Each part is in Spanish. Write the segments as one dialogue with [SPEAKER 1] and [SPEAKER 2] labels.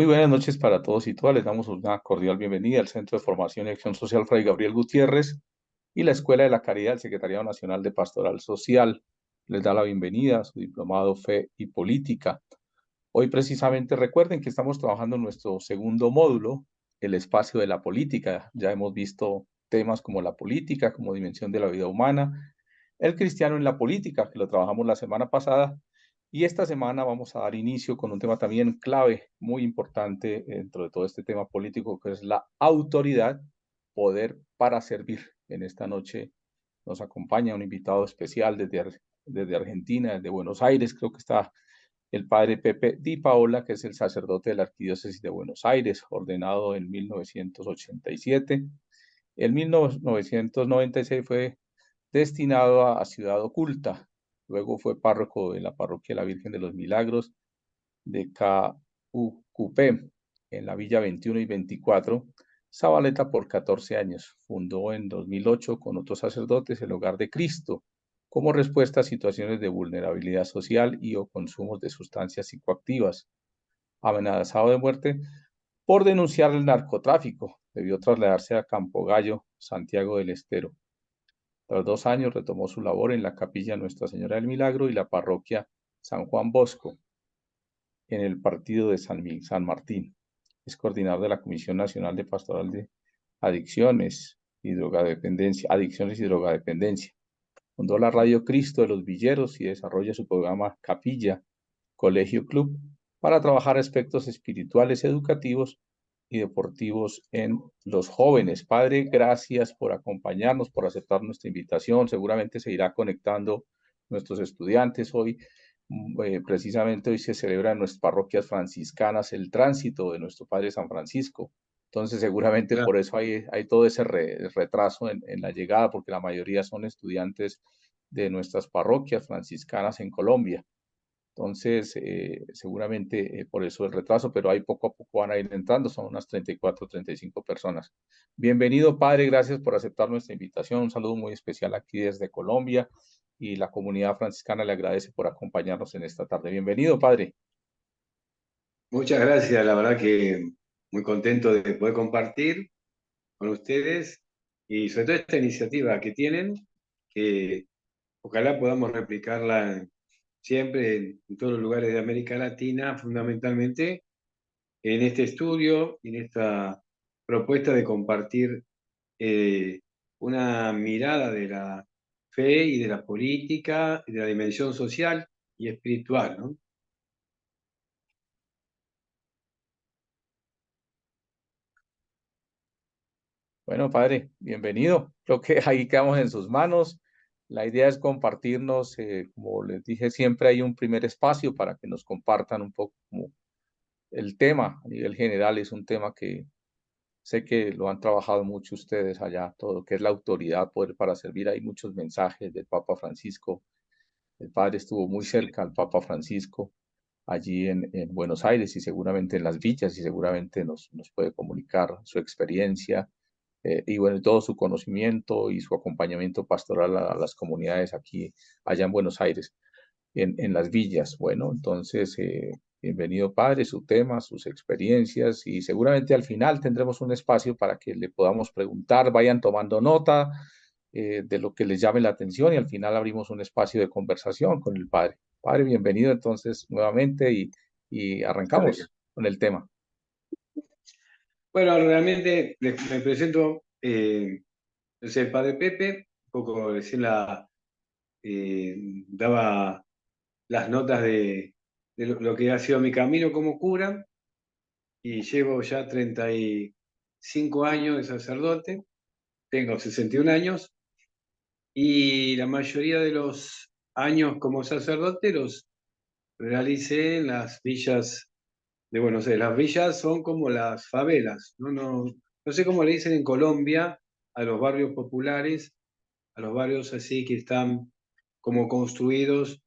[SPEAKER 1] Muy buenas noches para todos y todas. Les damos una cordial bienvenida al Centro de Formación y Acción Social Fray Gabriel Gutiérrez y la Escuela de la Caridad del Secretariado Nacional de Pastoral Social. Les da la bienvenida a su diplomado Fe y Política. Hoy precisamente recuerden que estamos trabajando en nuestro segundo módulo, el espacio de la política. Ya hemos visto temas como la política, como dimensión de la vida humana, el cristiano en la política, que lo trabajamos la semana pasada, y esta semana vamos a dar inicio con un tema también clave, muy importante dentro de todo este tema político, que es la autoridad, poder para servir. En esta noche nos acompaña un invitado especial desde Argentina, desde Buenos Aires. Creo que está el padre Pepe Di Paola, que es el sacerdote de la Arquidiócesis de Buenos Aires, ordenado en 1987. En 1996 fue destinado a Ciudad Oculta. Luego fue párroco de la parroquia La Virgen de los Milagros de Cacucupé, en la Villa 21 y 24, Zabaleta por 14 años. Fundó en 2008 con otros sacerdotes el Hogar de Cristo, como respuesta a situaciones de vulnerabilidad social y o consumos de sustancias psicoactivas. Amenazado de muerte por denunciar el narcotráfico, debió trasladarse a Campo Gallo, Santiago del Estero. Tras 2 años retomó su labor en la capilla Nuestra Señora del Milagro y la parroquia San Juan Bosco, en el partido de San Martín. Es coordinador de la Comisión Nacional de Pastoral de Adicciones y Drogadependencia. Fundó la Radio Cristo de los Villeros y desarrolla su programa Capilla, Colegio Club, para trabajar aspectos espirituales, educativos y deportivos en los jóvenes. Padre, gracias por acompañarnos, por aceptar nuestra invitación. Seguramente se irá conectando nuestros estudiantes hoy. Precisamente hoy se celebra en nuestras parroquias franciscanas el tránsito de nuestro Padre San Francisco. Entonces, seguramente
[SPEAKER 2] Claro.
[SPEAKER 1] por eso hay todo ese retraso en la llegada, porque la mayoría son estudiantes de nuestras parroquias franciscanas en Colombia. Entonces, seguramente por eso el retraso, pero ahí poco a poco van a ir entrando, son unas 34, 35 personas. Bienvenido, padre, gracias por aceptar nuestra invitación. Un saludo muy especial aquí desde Colombia y la comunidad franciscana le agradece por acompañarnos en esta tarde. Bienvenido, padre.
[SPEAKER 2] Muchas gracias, la verdad que muy contento de poder compartir con ustedes y sobre todo esta iniciativa que tienen, que ojalá podamos replicarla siempre en todos los lugares de América Latina, fundamentalmente en este estudio y en esta propuesta de compartir eh, una mirada de la fe y de la política y de la dimensión social y espiritual, ¿no?
[SPEAKER 1] Bueno, padre, bienvenido. Creo que ahí quedamos en sus manos. La idea es compartirnos, como les dije, siempre hay un primer espacio para que nos compartan un poco como el tema a nivel general. Es un tema que sé que lo han trabajado mucho ustedes allá, todo lo que es la autoridad, poder para servir. Hay muchos mensajes del Papa Francisco. El padre estuvo muy cerca al Papa Francisco allí en Buenos Aires y seguramente en las villas y seguramente nos puede comunicar su experiencia y bueno, todo su conocimiento y su acompañamiento pastoral a las comunidades aquí, allá en Buenos Aires, en las villas. Bueno, entonces, bienvenido padre, su tema, sus experiencias y seguramente al final tendremos un espacio para que le podamos preguntar, vayan tomando nota de lo que les llame la atención y al final abrimos un espacio de conversación con el padre. Padre, bienvenido entonces nuevamente y arrancamos con el tema.
[SPEAKER 2] Bueno, realmente me presento, yo soy el padre Pepe, un poco recién daba las notas de lo que ha sido mi camino como cura y llevo ya 35 años de sacerdote, tengo 61 años y la mayoría de los años como sacerdote los realicé en las villas de Buenos Aires. Las villas son como las favelas, ¿no? No sé cómo le dicen en Colombia a los barrios populares, a los barrios así que están como construidos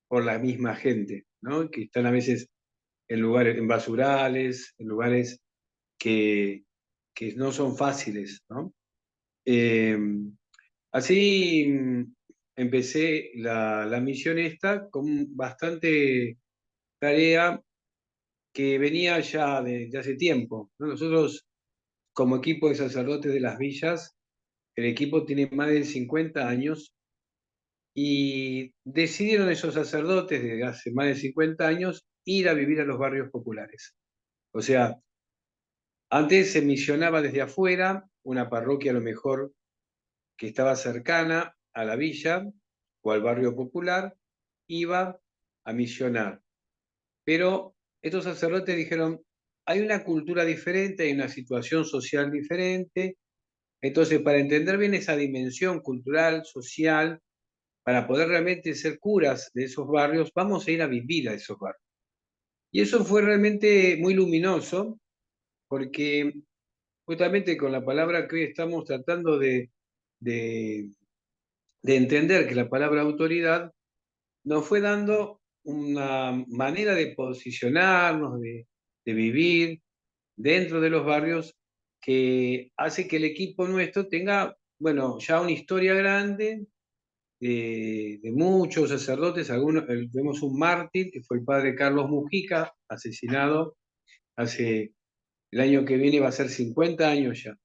[SPEAKER 2] por la misma gente, ¿no? Que están a veces en lugares, en basurales, en lugares que, que no son fáciles, ¿no? Eh, Así empecé la misión esta con bastante tarea que venía ya de hace tiempo, ¿no? Nosotros, como equipo de sacerdotes de las villas, el equipo tiene más de 50 años y decidieron esos sacerdotes desde hace más de 50 años ir a vivir a los barrios populares. O sea, antes se misionaba desde afuera, una parroquia a lo mejor que estaba cercana a la villa o al barrio popular, iba a misionar. Pero estos sacerdotes dijeron, hay una cultura diferente, hay una situación social diferente, entonces para entender bien esa dimensión cultural, social, para poder realmente ser curas de esos barrios, vamos a ir a vivir a esos barrios. Y eso fue realmente muy luminoso, porque justamente con la palabra que hoy estamos tratando de, de entender, que la palabra autoridad nos fue dando una manera de posicionarnos, de vivir dentro de los barrios, que hace que el equipo nuestro tenga, bueno, ya una historia grande de muchos sacerdotes. Algunos, vemos un mártir, que fue el padre Carlos Mujica, asesinado hace, el año que viene va a ser 50 años ya.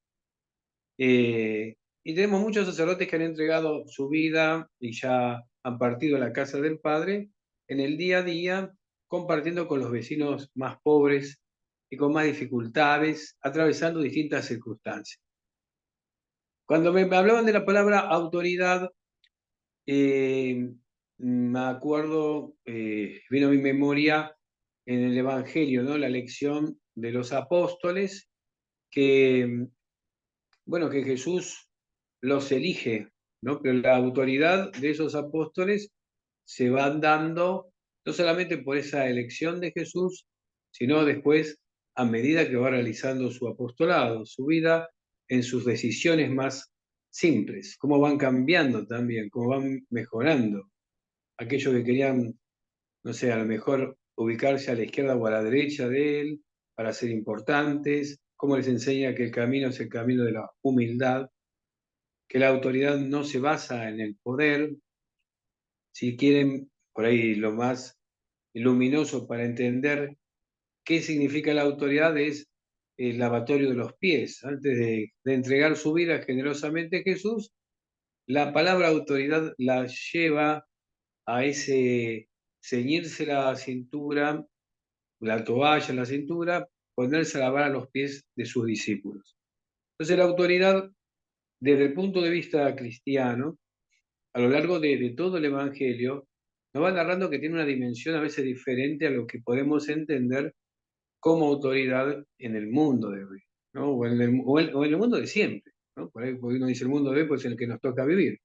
[SPEAKER 2] Y tenemos muchos sacerdotes que han entregado su vida y ya han partido a la casa del Padre en el día a día, compartiendo con los vecinos más pobres y con más dificultades, atravesando distintas circunstancias. Cuando me hablaban de la palabra autoridad, me acuerdo, vino a mi memoria en el Evangelio, ¿no? La lección de los apóstoles, que, bueno, que Jesús los elige, ¿no? Pero la autoridad de esos apóstoles se va dando no solamente por esa elección de Jesús, sino después a medida que va realizando su apostolado, su vida, en sus decisiones más simples, cómo van cambiando también, cómo van mejorando. Aquellos que querían, no sé, a lo mejor ubicarse a la izquierda o a la derecha de él para ser importantes, cómo les enseña que el camino es el camino de la humildad, que la autoridad no se basa en el poder. Si quieren, por ahí lo más luminoso para entender qué significa la autoridad es el lavatorio de los pies. Antes de entregar su vida generosamente a Jesús, la palabra autoridad la lleva a ese ceñirse la cintura, la toalla en la cintura, ponerse a lavar a los pies de sus discípulos. Entonces la autoridad, desde el punto de vista cristiano, a lo largo de todo el Evangelio, nos va narrando que tiene una dimensión a veces diferente a lo que podemos entender como autoridad en el mundo de hoy, ¿no? O en el mundo de siempre, ¿no? Por ahí porque uno dice el mundo de hoy, pues es el que nos toca vivir.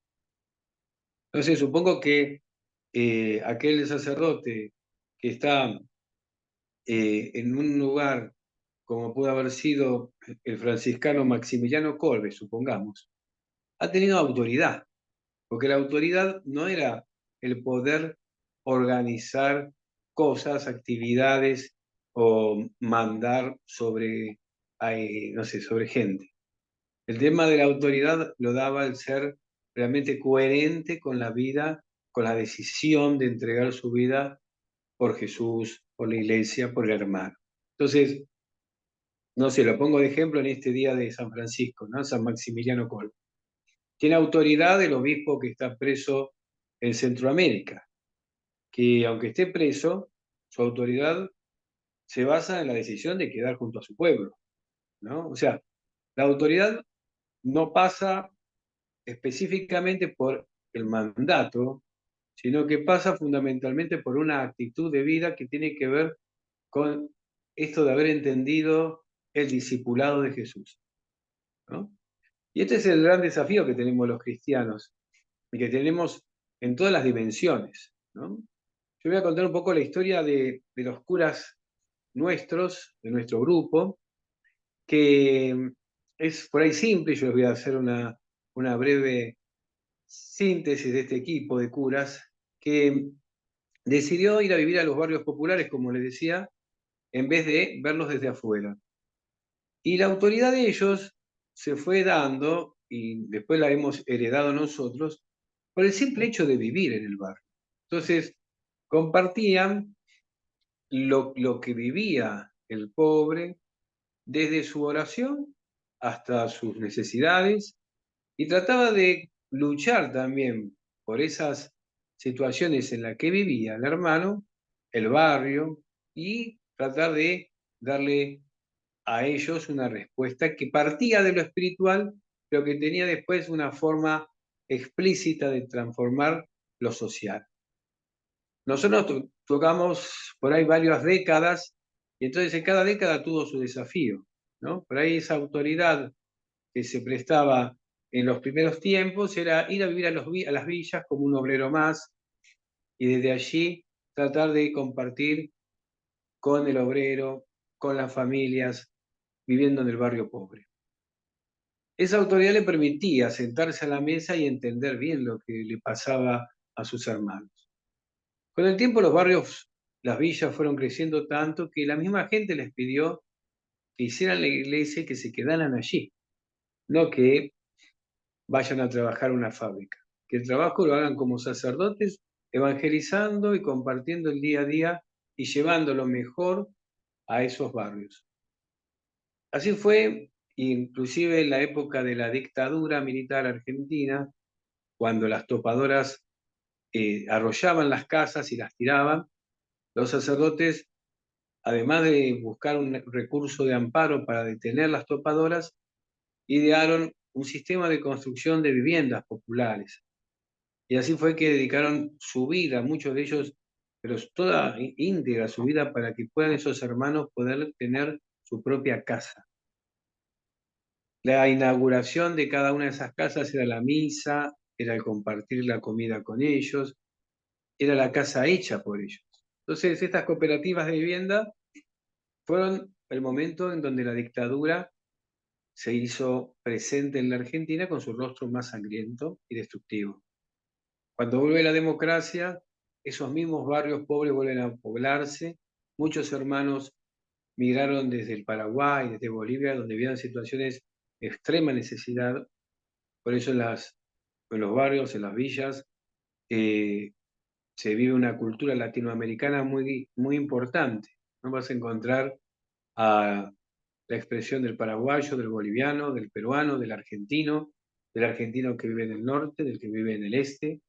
[SPEAKER 2] Entonces supongo que aquel sacerdote que está en un lugar como pudo haber sido el franciscano Maximiliano Kolbe, supongamos, ha tenido autoridad, porque la autoridad no era el poder organizar cosas, actividades o mandar sobre, no sé, sobre gente. El tema de la autoridad lo daba el ser realmente coherente con la vida, con la decisión de entregar su vida por Jesús, por la iglesia, por el hermano. Entonces, no sé, lo pongo de ejemplo en este día de San Francisco, ¿no? San Maximiliano Kolbe. Tiene autoridad el obispo que está preso en Centroamérica, que aunque esté preso, su autoridad se basa en la decisión de quedar junto a su pueblo, ¿no? O sea, la autoridad no pasa específicamente por el mandato, sino que pasa fundamentalmente por una actitud de vida que tiene que ver con esto de haber entendido el discipulado de Jesús, ¿no? Y este es el gran desafío que tenemos los cristianos y que tenemos en todas las dimensiones, ¿no? Yo voy a contar un poco la historia de los curas nuestros, de nuestro grupo, que es por ahí simple. Yo les voy a hacer una breve síntesis de este equipo de curas que decidió ir a vivir a los barrios populares, como les decía, en vez de verlos desde afuera. Y la autoridad de ellos se fue dando, y después la hemos heredado nosotros, por el simple hecho de vivir en el barrio. Entonces, compartían lo que vivía el pobre desde su oración hasta sus necesidades y trataba de luchar también por esas situaciones en las que vivía el hermano, el barrio, y tratar de darle a ellos una respuesta que partía de lo espiritual, pero que tenía después una forma explícita de transformar lo social. Nosotros tocamos por ahí varias décadas y entonces en cada década tuvo su desafío, ¿no? Por ahí esa autoridad que se prestaba en los primeros tiempos era ir a vivir a las villas como un obrero más y desde allí tratar de compartir con el obrero, con las familias, viviendo en el barrio pobre. Esa autoridad le permitía sentarse a la mesa y entender bien lo que le pasaba a sus hermanos. Con el tiempo los barrios, las villas fueron creciendo tanto que la misma gente les pidió que hicieran la iglesia y que se quedaran allí, no que vayan a trabajar a una fábrica. Que el trabajo lo hagan como sacerdotes, evangelizando y compartiendo el día a día y llevando lo mejor a esos barrios. Así fue, inclusive en la época de la dictadura militar argentina, cuando las topadoras arrollaban las casas y las tiraban, los sacerdotes, además de buscar un recurso de amparo para detener las topadoras, idearon un sistema de construcción de viviendas populares. Y así fue que dedicaron su vida, muchos de ellos, pero toda íntegra su vida, para que puedan esos hermanos poder tener su propia casa. La inauguración de cada una de esas casas era la misa, era el compartir la comida con ellos, era la casa hecha por ellos. Entonces, estas cooperativas de vivienda fueron el momento en donde la dictadura se hizo presente en la Argentina con su rostro más sangriento y destructivo. Cuando vuelve la democracia, esos mismos barrios pobres vuelven a poblarse. Muchos hermanos migraron desde el Paraguay, desde Bolivia, donde había situaciones de extrema necesidad. Por eso en los barrios, en las villas, se vive una cultura latinoamericana muy, muy importante. ¿No? Vas a encontrar a la expresión del paraguayo, del boliviano, del peruano, del argentino que vive en el norte, del que vive en el este,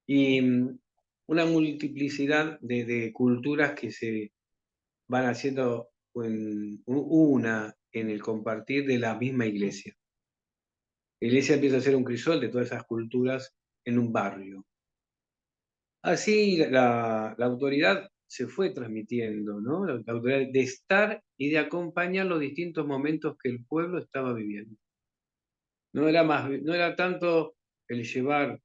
[SPEAKER 2] y una multiplicidad de culturas que se van haciendo una en el compartir de la misma iglesia. La iglesia empieza a ser un crisol de todas esas culturas en un barrio. Así la autoridad se fue transmitiendo, ¿no? La autoridad de estar y de acompañar los distintos momentos que el pueblo estaba viviendo. No era tanto el llevar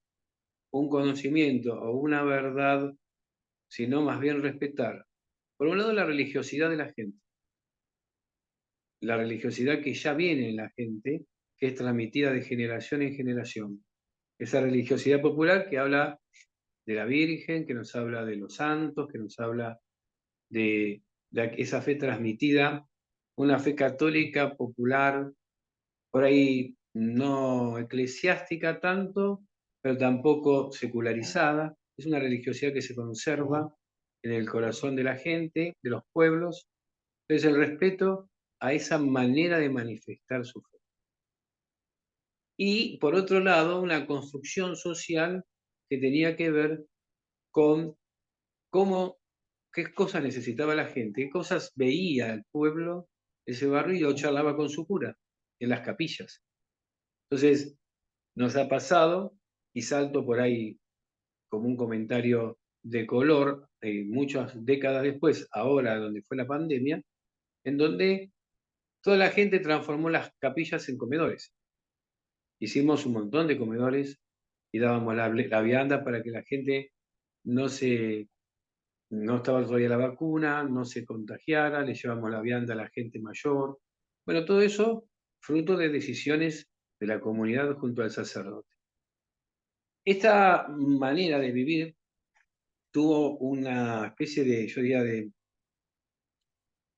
[SPEAKER 2] un conocimiento o una verdad, sino más bien respetar, por un lado, la religiosidad de la gente, la religiosidad que ya viene en la gente, que es transmitida de generación en generación. Esa religiosidad popular que habla de la Virgen, que nos habla de los santos, que nos habla de esa fe transmitida, una fe católica popular, por ahí no eclesiástica tanto, pero tampoco secularizada. Es una religiosidad que se conserva en el corazón de la gente, de los pueblos. Entonces el respeto a esa manera de manifestar su fe. Y por otro lado, una construcción social que tenía que ver con cómo, qué cosas necesitaba la gente, qué cosas veía el pueblo, ese barrio, y lo charlaba con su cura en las capillas. Entonces, nos ha pasado, y salto por ahí como un comentario de color, muchas décadas después, ahora donde fue la pandemia, en donde toda la gente transformó las capillas en comedores. Hicimos un montón de comedores y dábamos la vianda para que la gente no se, no estaba todavía la vacuna, no se contagiara, le llevamos la vianda a la gente mayor. Bueno, todo eso fruto de decisiones de la comunidad junto al sacerdote. Esta manera de vivir tuvo una especie de, yo diría,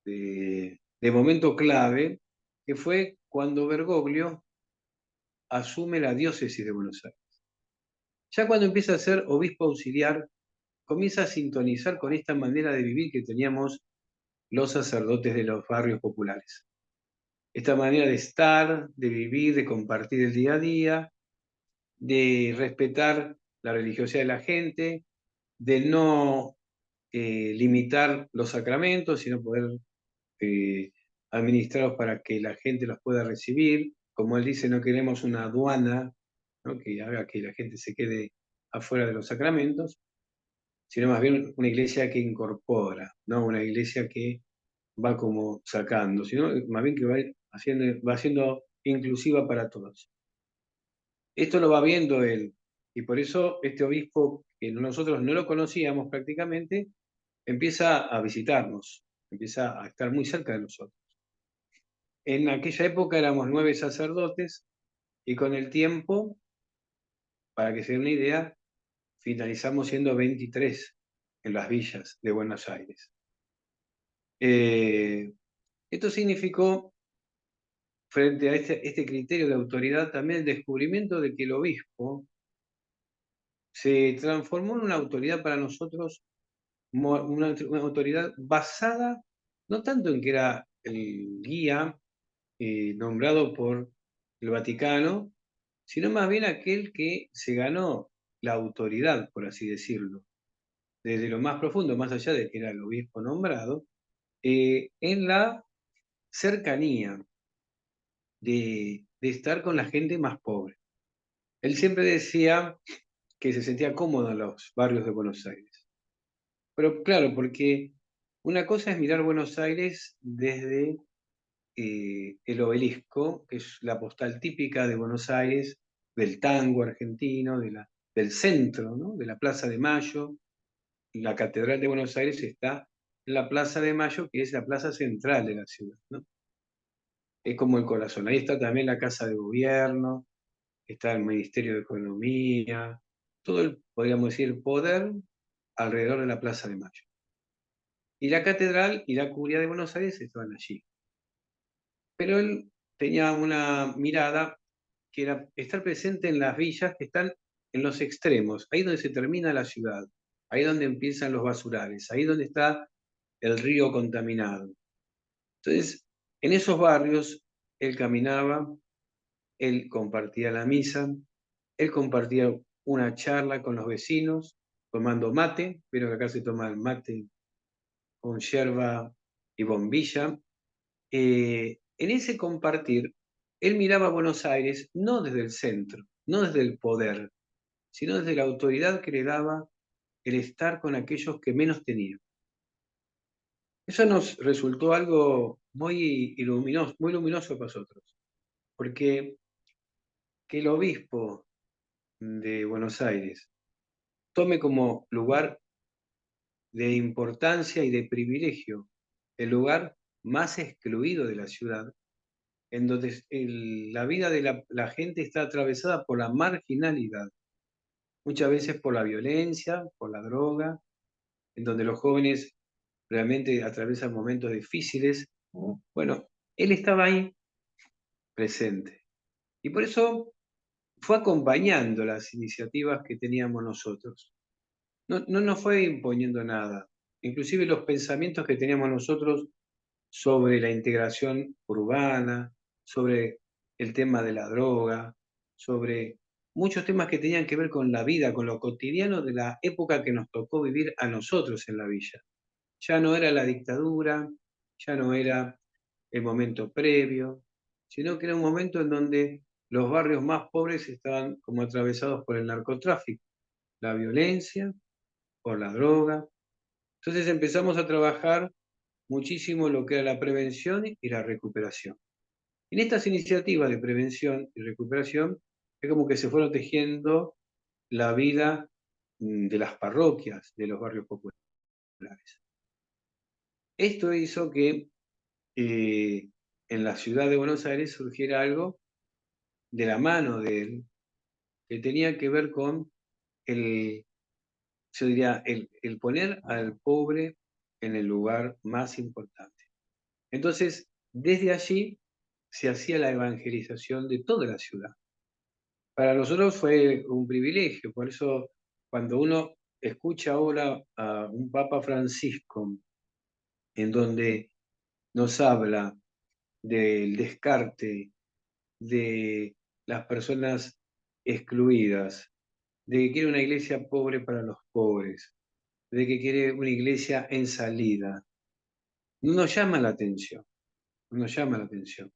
[SPEAKER 2] de momento clave, que fue cuando Bergoglio asume la diócesis de Buenos Aires. Ya cuando empieza a ser obispo auxiliar comienza a sintonizar con esta manera de vivir que teníamos los sacerdotes de los barrios populares. Esta manera de estar, de vivir, de compartir el día a día, de respetar la religiosidad de la gente, de no limitar los sacramentos, sino poder administrarlos para que la gente los pueda recibir. Como él dice, no queremos una aduana, ¿no?, que haga que la gente se quede afuera de los sacramentos, sino más bien una iglesia que incorpora, no una iglesia que va como sacando, sino más bien que va siendo inclusiva para todos. Esto lo va viendo él, y por eso este obispo, que nosotros no lo conocíamos prácticamente, empieza a visitarnos, empieza a estar muy cerca de nosotros. En aquella época éramos 9 sacerdotes y con el tiempo, para que se den una idea, finalizamos siendo 23 en las villas de Buenos Aires. Esto significó, frente a este criterio de autoridad, también el descubrimiento de que el obispo se transformó en una autoridad para nosotros, una autoridad basada no tanto en que era el guía nombrado por el Vaticano, sino más bien aquel que se ganó la autoridad, por así decirlo, desde lo más profundo, más allá de que era el obispo nombrado, en la cercanía de estar con la gente más pobre. Él siempre decía que se sentía cómodo en los barrios de Buenos Aires. Pero claro, porque una cosa es mirar Buenos Aires desde el obelisco, que es la postal típica de Buenos Aires, del tango argentino, del centro, ¿no?, de la Plaza de Mayo. La Catedral de Buenos Aires está en la Plaza de Mayo, que es la plaza central de la ciudad, ¿no? Es como el corazón. Ahí está también la Casa de Gobierno, está el Ministerio de Economía, todo el, podríamos decir, poder alrededor de la Plaza de Mayo. Y la catedral y la curia de Buenos Aires estaban allí. Pero él tenía una mirada que era estar presente en las villas que están en los extremos, ahí donde se termina la ciudad, ahí donde empiezan los basurales, ahí donde está el río contaminado. Entonces, en esos barrios, él caminaba, él compartía la misa, él compartía una charla con los vecinos, tomando mate, pero que acá se toma el mate con yerba y bombilla. En ese compartir, él miraba a Buenos Aires no desde el centro, no desde el poder, sino desde la autoridad que le daba el estar con aquellos que menos tenían. Eso nos resultó algo muy luminoso para nosotros, porque que el obispo de Buenos Aires tome como lugar de importancia y de privilegio el lugar más excluido de la ciudad, en donde la vida de la gente está atravesada por la marginalidad, muchas veces por la violencia, por la droga, en donde los jóvenes realmente atraviesan momentos difíciles. Bueno, él estaba ahí presente. Y por eso fue acompañando las iniciativas que teníamos nosotros. No nos fue imponiendo nada. Inclusive los pensamientos que teníamos nosotros sobre la integración urbana, sobre el tema de la droga, sobre muchos temas que tenían que ver con la vida, con lo cotidiano de la época que nos tocó vivir a nosotros en la villa. Ya no era la dictadura, ya no era el momento previo, sino que era un momento en donde los barrios más pobres estaban como atravesados por el narcotráfico, la violencia, por la droga. Entonces empezamos a trabajar muchísimo lo que era la prevención y la recuperación. En estas iniciativas de prevención y recuperación es como que se fueron tejiendo la vida de las parroquias de los barrios populares. Esto hizo que en la ciudad de Buenos Aires surgiera algo de la mano de él, que tenía que ver con yo diría, el poner al pobre en el lugar más importante. Entonces, desde allí se hacía la evangelización de toda la ciudad. Para nosotros fue un privilegio, por eso cuando uno escucha ahora a un Papa Francisco en donde nos habla del descarte de las personas excluidas, de que quiere una iglesia pobre para los pobres, de que quiere una iglesia en salida, no nos llama la atención, no nos llama la atención.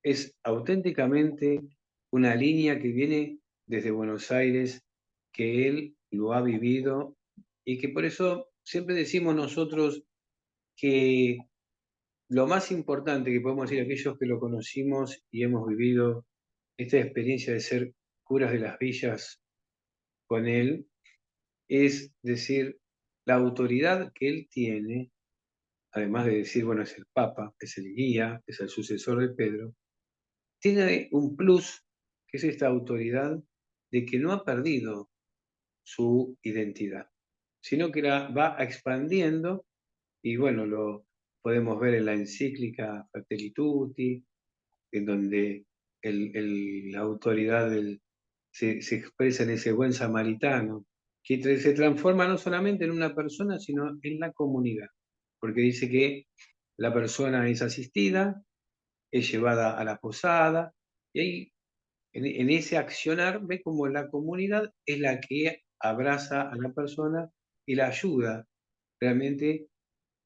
[SPEAKER 2] Es auténticamente una línea que viene desde Buenos Aires, que él lo ha vivido y que por eso siempre decimos nosotros que lo más importante que podemos decir aquellos que lo conocimos y hemos vivido esta experiencia de ser curas de las villas con él, es decir, la autoridad que él tiene, además de decir, bueno, es el Papa, es el guía, es el sucesor de Pedro, tiene un plus, que es esta autoridad de que no ha perdido su identidad, sino que la va expandiendo y bueno, lo podemos ver en la encíclica Fratelli Tutti, en donde la autoridad se expresa en ese buen samaritano, que se transforma no solamente en una persona, sino en la comunidad, porque dice que la persona es asistida, es llevada a la posada, y ahí en ese accionar ve como la comunidad es la que abraza a la persona y la ayuda realmente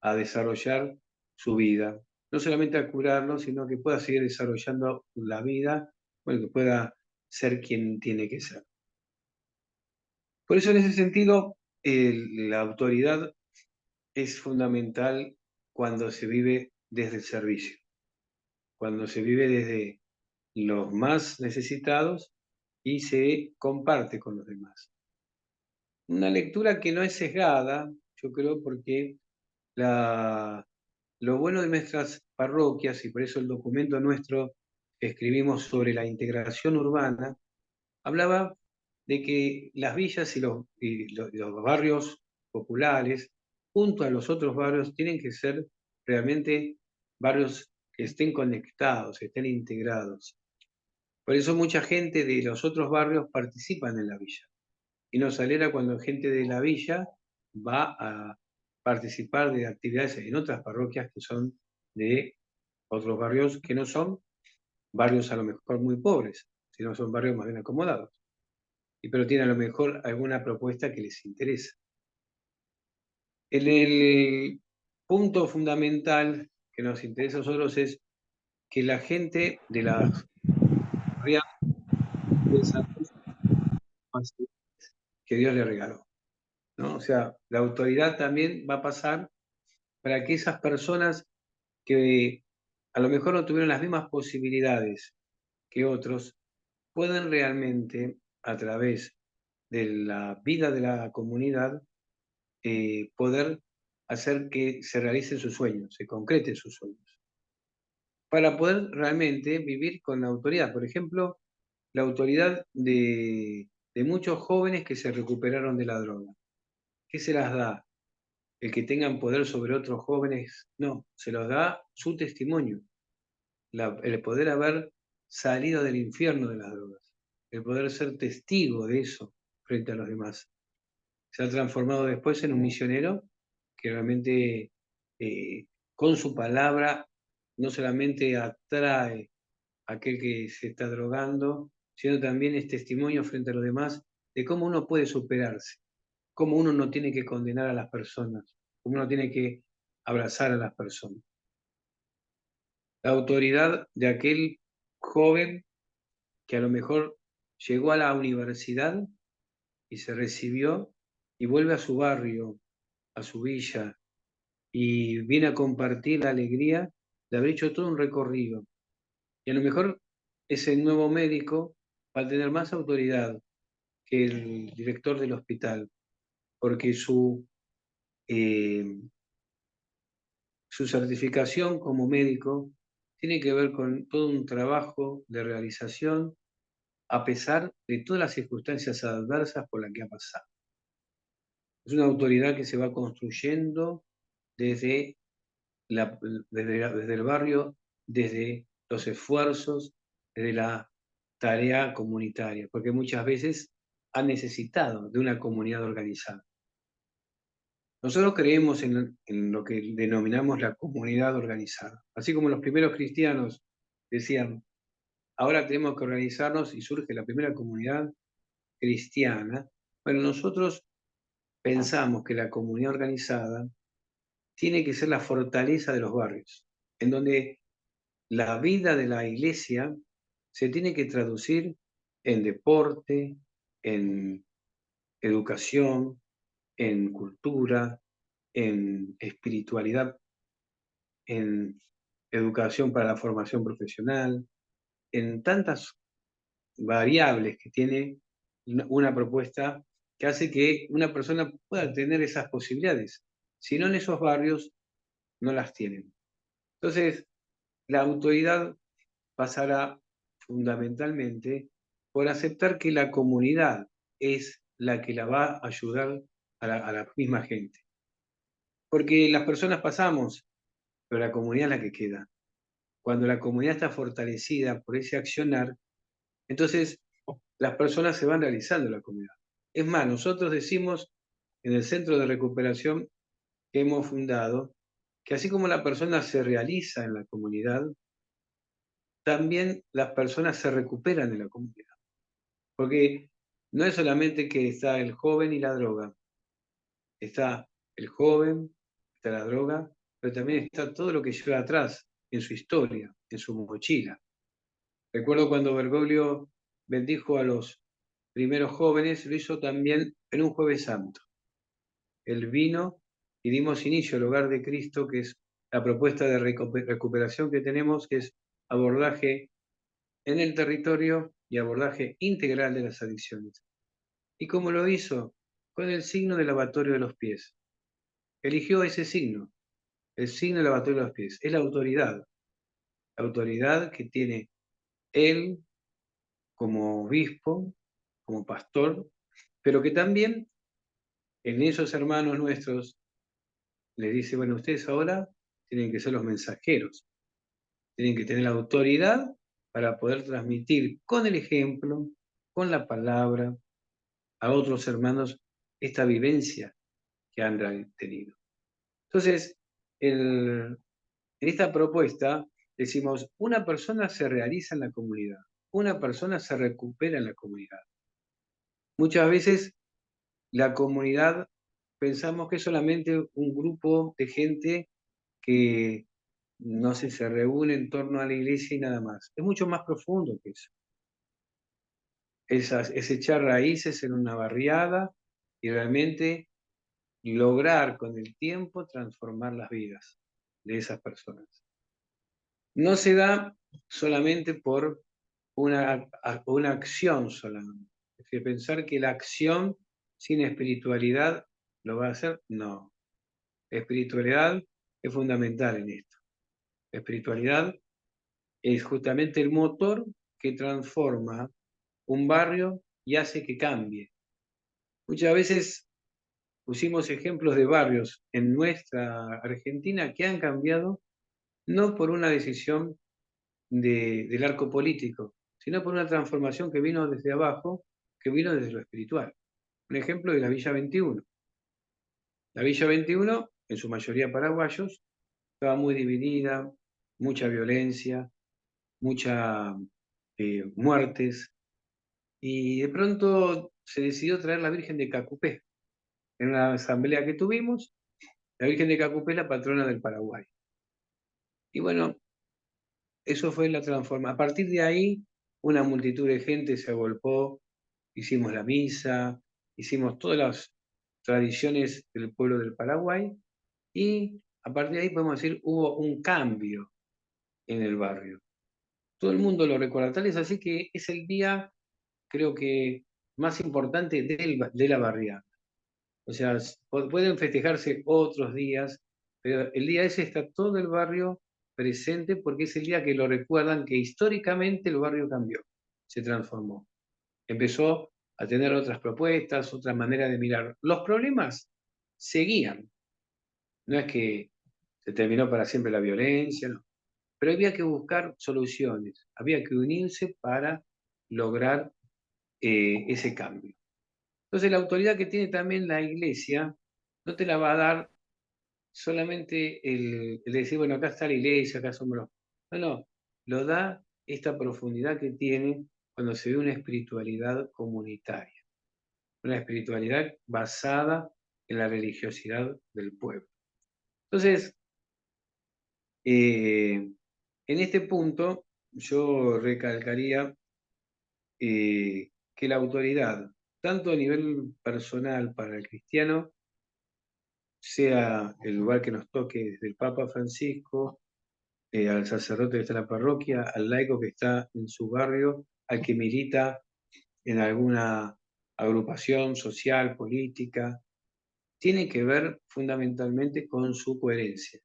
[SPEAKER 2] a desarrollar su vida. No solamente a curarlo, sino que pueda seguir desarrollando la vida, bueno, que pueda ser quien tiene que ser. Por eso, en ese sentido, la autoridad es fundamental cuando se vive desde el servicio, cuando se vive desde los más necesitados y se comparte con los demás. Una lectura que no es sesgada, yo creo, porque lo bueno de nuestras parroquias, y por eso el documento nuestro que escribimos sobre la integración urbana, hablaba de que las villas y los barrios populares, junto a los otros barrios, tienen que ser realmente barrios que estén conectados, estén integrados. Por eso mucha gente de los otros barrios participan en la villa. Y nos alegra cuando gente de la villa va a participar de actividades en otras parroquias que son de otros barrios que no son barrios a lo mejor muy pobres, sino son barrios más bien acomodados. Pero tienen a lo mejor alguna propuesta que les interesa. El punto fundamental que nos interesa a nosotros es que la gente de las barriadas desarrolle que Dios le regaló, ¿no? O sea, la autoridad también va a pasar para que esas personas que a lo mejor no tuvieron las mismas posibilidades que otros, puedan realmente, a través de la vida de la comunidad, poder hacer que se realicen sus sueños, se concreten sus sueños, para poder realmente vivir con la autoridad. Por ejemplo, la autoridad de muchos jóvenes que se recuperaron de la droga. ¿Qué se las da? El que tengan poder sobre otros jóvenes, no, se los da su testimonio, el poder haber salido del infierno de las drogas, el poder ser testigo de eso frente a los demás. Se ha transformado después en un misionero que realmente con su palabra no solamente atrae a aquel que se está drogando, sino también es testimonio frente a los demás de cómo uno puede superarse, cómo uno no tiene que condenar a las personas, cómo uno tiene que abrazar a las personas. La autoridad de aquel joven que a lo mejor llegó a la universidad y se recibió y vuelve a su barrio, a su villa, y viene a compartir la alegría de haber hecho todo un recorrido. Y a lo mejor ese nuevo médico va a tener más autoridad que el director del hospital, porque eh, su certificación como médico tiene que ver con todo un trabajo de realización a pesar de todas las circunstancias adversas por las que ha pasado. Es una autoridad que se va construyendo desde, desde el barrio, desde los esfuerzos, desde la tarea comunitaria, porque muchas veces ha necesitado de una comunidad organizada. Nosotros creemos en lo que denominamos la comunidad organizada. Así como los primeros cristianos decían, ahora tenemos que organizarnos y surge la primera comunidad cristiana. Bueno, nosotros pensamos que la comunidad organizada tiene que ser la fortaleza de los barrios, en donde la vida de la iglesia se tiene que traducir en deporte, en educación, en cultura, en espiritualidad, en educación para la formación profesional, en tantas variables que tiene una propuesta que hace que una persona pueda tener esas posibilidades. Si no, en esos barrios no las tienen. Entonces, la autoridad pasará fundamentalmente por aceptar que la comunidad es la que la va a ayudar a la misma gente. Porque las personas pasamos, pero la comunidad es la que queda. Cuando la comunidad está fortalecida por ese accionar, entonces las personas se van realizando en la comunidad. Es más, nosotros decimos en el centro de recuperación que hemos fundado que así como la persona se realiza en la comunidad, también las personas se recuperan de la comunidad. Porque no es solamente que está el joven y la droga, está el joven, está la droga, pero también está todo lo que lleva atrás, en su historia, en su mochila. Recuerdo cuando Bergoglio bendijo a los primeros jóvenes, lo hizo también en un Jueves Santo. Él vino y dimos inicio al Hogar de Cristo, que es la propuesta de recuperación que tenemos, que es abordaje en el territorio y abordaje integral de las adicciones. ¿Y cómo lo hizo? Con el signo del lavatorio de los pies. Eligió ese signo, el signo del lavatorio de los pies. Es la autoridad que tiene él como obispo, como pastor, pero que también en esos hermanos nuestros les dice, bueno, ustedes ahora tienen que ser los mensajeros, tienen que tener la autoridad para poder transmitir con el ejemplo, con la palabra, a otros hermanos esta vivencia que han tenido. Entonces, en esta propuesta decimos, una persona se realiza en la comunidad, una persona se recupera en la comunidad. Muchas veces la comunidad pensamos que es solamente un grupo de gente que, no sé, se reúne en torno a la iglesia y nada más. Es mucho más profundo que eso. Es echar raíces en una barriada y realmente lograr con el tiempo transformar las vidas de esas personas. No se da solamente por una acción solamente. Es que pensar que la acción sin espiritualidad lo va a hacer, no. La espiritualidad es fundamental en esto. La espiritualidad es justamente el motor que transforma un barrio y hace que cambie. Muchas veces pusimos ejemplos de barrios en nuestra Argentina que han cambiado no por una decisión del arco político, sino por una transformación que vino desde abajo, que vino desde lo espiritual. Un ejemplo de la Villa 21. La Villa 21, en su mayoría paraguayos, estaba muy dividida, mucha violencia, muchas muertes, y de pronto se decidió traer la Virgen de Cacupé. En una asamblea que tuvimos, la Virgen de Cacupé es la patrona del Paraguay. Y bueno, eso fue la transformación. A partir de ahí, una multitud de gente se agolpó, hicimos la misa, hicimos todas las tradiciones del pueblo del Paraguay y a partir de ahí podemos decir hubo un cambio en el barrio. Todo el mundo lo recuerda, tal es así que es el día, creo que, más importante de la barriada. O sea, pueden festejarse otros días, pero el día ese está todo el barrio presente porque es el día que lo recuerdan que históricamente el barrio cambió, se transformó. Empezó a tener otras propuestas, otra manera de mirar. Los problemas seguían. No es que se terminó para siempre la violencia, no. Pero había que buscar soluciones, había que unirse para lograr ese cambio. Entonces la autoridad que tiene también la iglesia no te la va a dar solamente el decir, bueno, acá está la iglesia, acá somos los... No, no, lo da esta profundidad que tiene cuando se ve una espiritualidad comunitaria, una espiritualidad basada en la religiosidad del pueblo. Entonces, en este punto, yo recalcaría que la autoridad, tanto a nivel personal para el cristiano, sea el lugar que nos toque desde el Papa Francisco, al sacerdote que está en la parroquia, al laico que está en su barrio, al que milita en alguna agrupación social, política, tiene que ver fundamentalmente con su coherencia,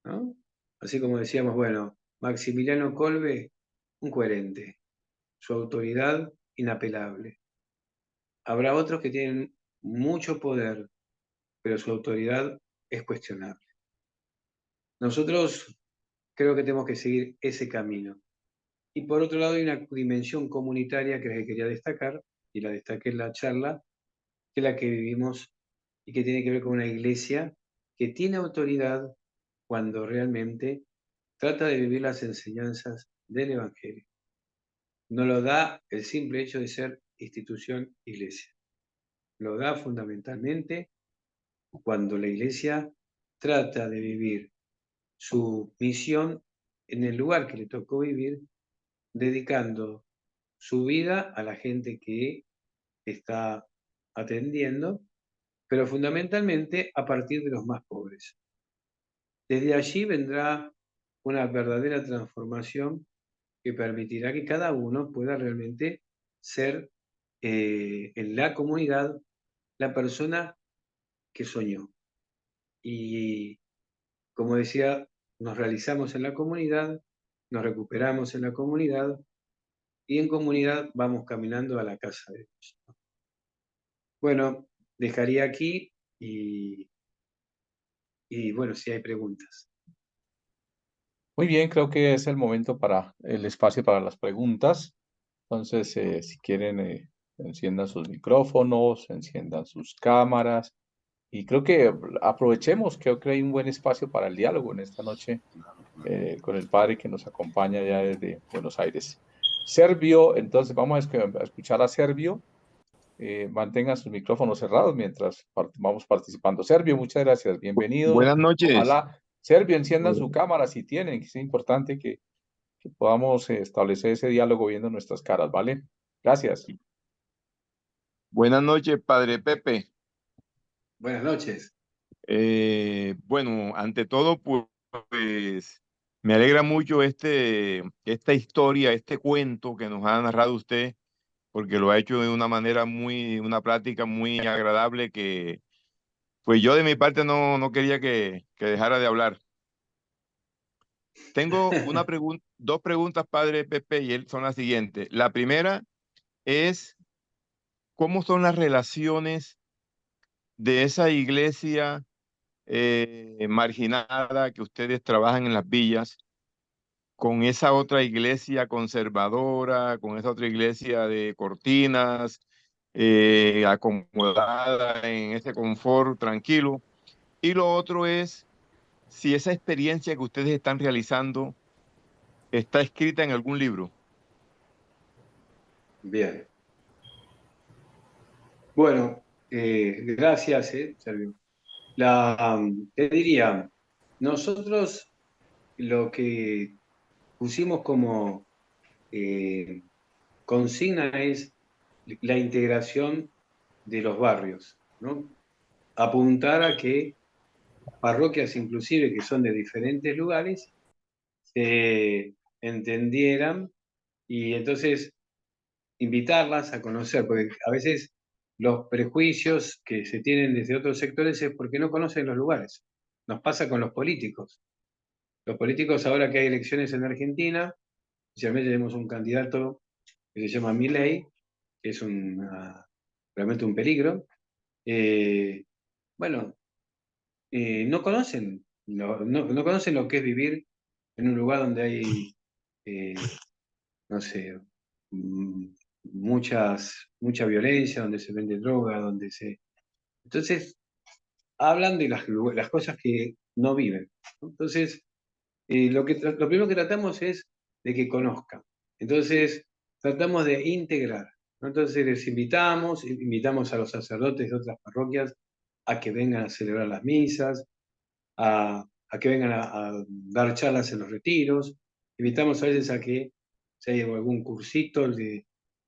[SPEAKER 2] ¿no? Así como decíamos, bueno, Maximiliano Kolbe, un coherente, su autoridad inapelable. Habrá otros que tienen mucho poder, pero su autoridad es cuestionable. Nosotros creo que tenemos que seguir ese camino. Y por otro lado hay una dimensión comunitaria que quería destacar, y la destaqué en la charla, que es la que vivimos y que tiene que ver con una iglesia que tiene autoridad cuando realmente trata de vivir las enseñanzas del Evangelio. No lo da el simple hecho de ser institución iglesia. Lo da fundamentalmente cuando la iglesia trata de vivir su misión en el lugar que le tocó vivir, dedicando su vida a la gente que está atendiendo, pero fundamentalmente a partir de los más pobres. Desde allí vendrá una verdadera transformación que permitirá que cada uno pueda realmente ser en la comunidad la persona que soñó. Y como decía, nos realizamos en la comunidad, nos recuperamos en la comunidad y en comunidad vamos caminando a la casa de Dios. Bueno, dejaría aquí y bueno, si hay preguntas.
[SPEAKER 1] Muy bien, creo que es el momento para el espacio para las preguntas. Entonces, si quieren, enciendan sus micrófonos, enciendan sus cámaras. Y creo que aprovechemos, creo que hay un buen espacio para el diálogo en esta noche con el padre que nos acompaña ya desde Buenos Aires. Servio, entonces vamos a escuchar a Servio. Mantengan sus micrófonos cerrados mientras vamos participando. Servio, muchas gracias, bienvenido.
[SPEAKER 3] Buenas noches.
[SPEAKER 1] Ojalá, Servio, enciendan su cámara si tienen, que es importante que podamos establecer ese diálogo viendo nuestras caras, ¿vale? Gracias.
[SPEAKER 3] Buenas noches, Padre Pepe.
[SPEAKER 2] Buenas noches.
[SPEAKER 3] Bueno, ante todo, pues me alegra mucho esta historia, este cuento que nos ha narrado usted, porque lo ha hecho de una manera una práctica muy agradable que, pues yo de mi parte no quería que dejara de hablar. Tengo dos preguntas, Padre Pepe, y son las siguientes. La primera es, ¿cómo son las relaciones de esa iglesia marginada que ustedes trabajan en las villas, con esa otra iglesia conservadora, con esa otra iglesia de cortinas, acomodada en ese confort tranquilo? Y lo otro es si esa experiencia que ustedes están realizando está escrita en algún libro.
[SPEAKER 2] Bien. Bueno, gracias, Servio. Te diría, nosotros lo que pusimos como eh, consigna es la integración de los barrios, ¿no? Apuntar a que parroquias inclusive que son de diferentes lugares se entendieran y entonces invitarlas a conocer, porque a veces los prejuicios que se tienen desde otros sectores es porque no conocen los lugares. Nos pasa con los políticos. Los políticos, ahora que hay elecciones en Argentina, especialmente tenemos un candidato que se llama Milei, que es realmente un peligro. Bueno, no conocen, no conocen lo que es vivir en un lugar donde hay, eh, no sé, mucha violencia, donde se vende droga, donde se... Entonces, hablan de las cosas que no viven, ¿no? Entonces, lo primero que tratamos es de que conozcan. Entonces, tratamos de integrar, ¿no? Entonces, les invitamos a los sacerdotes de otras parroquias a que vengan a celebrar las misas, a que vengan a dar charlas en los retiros. Invitamos a veces a que, si hay algún cursito,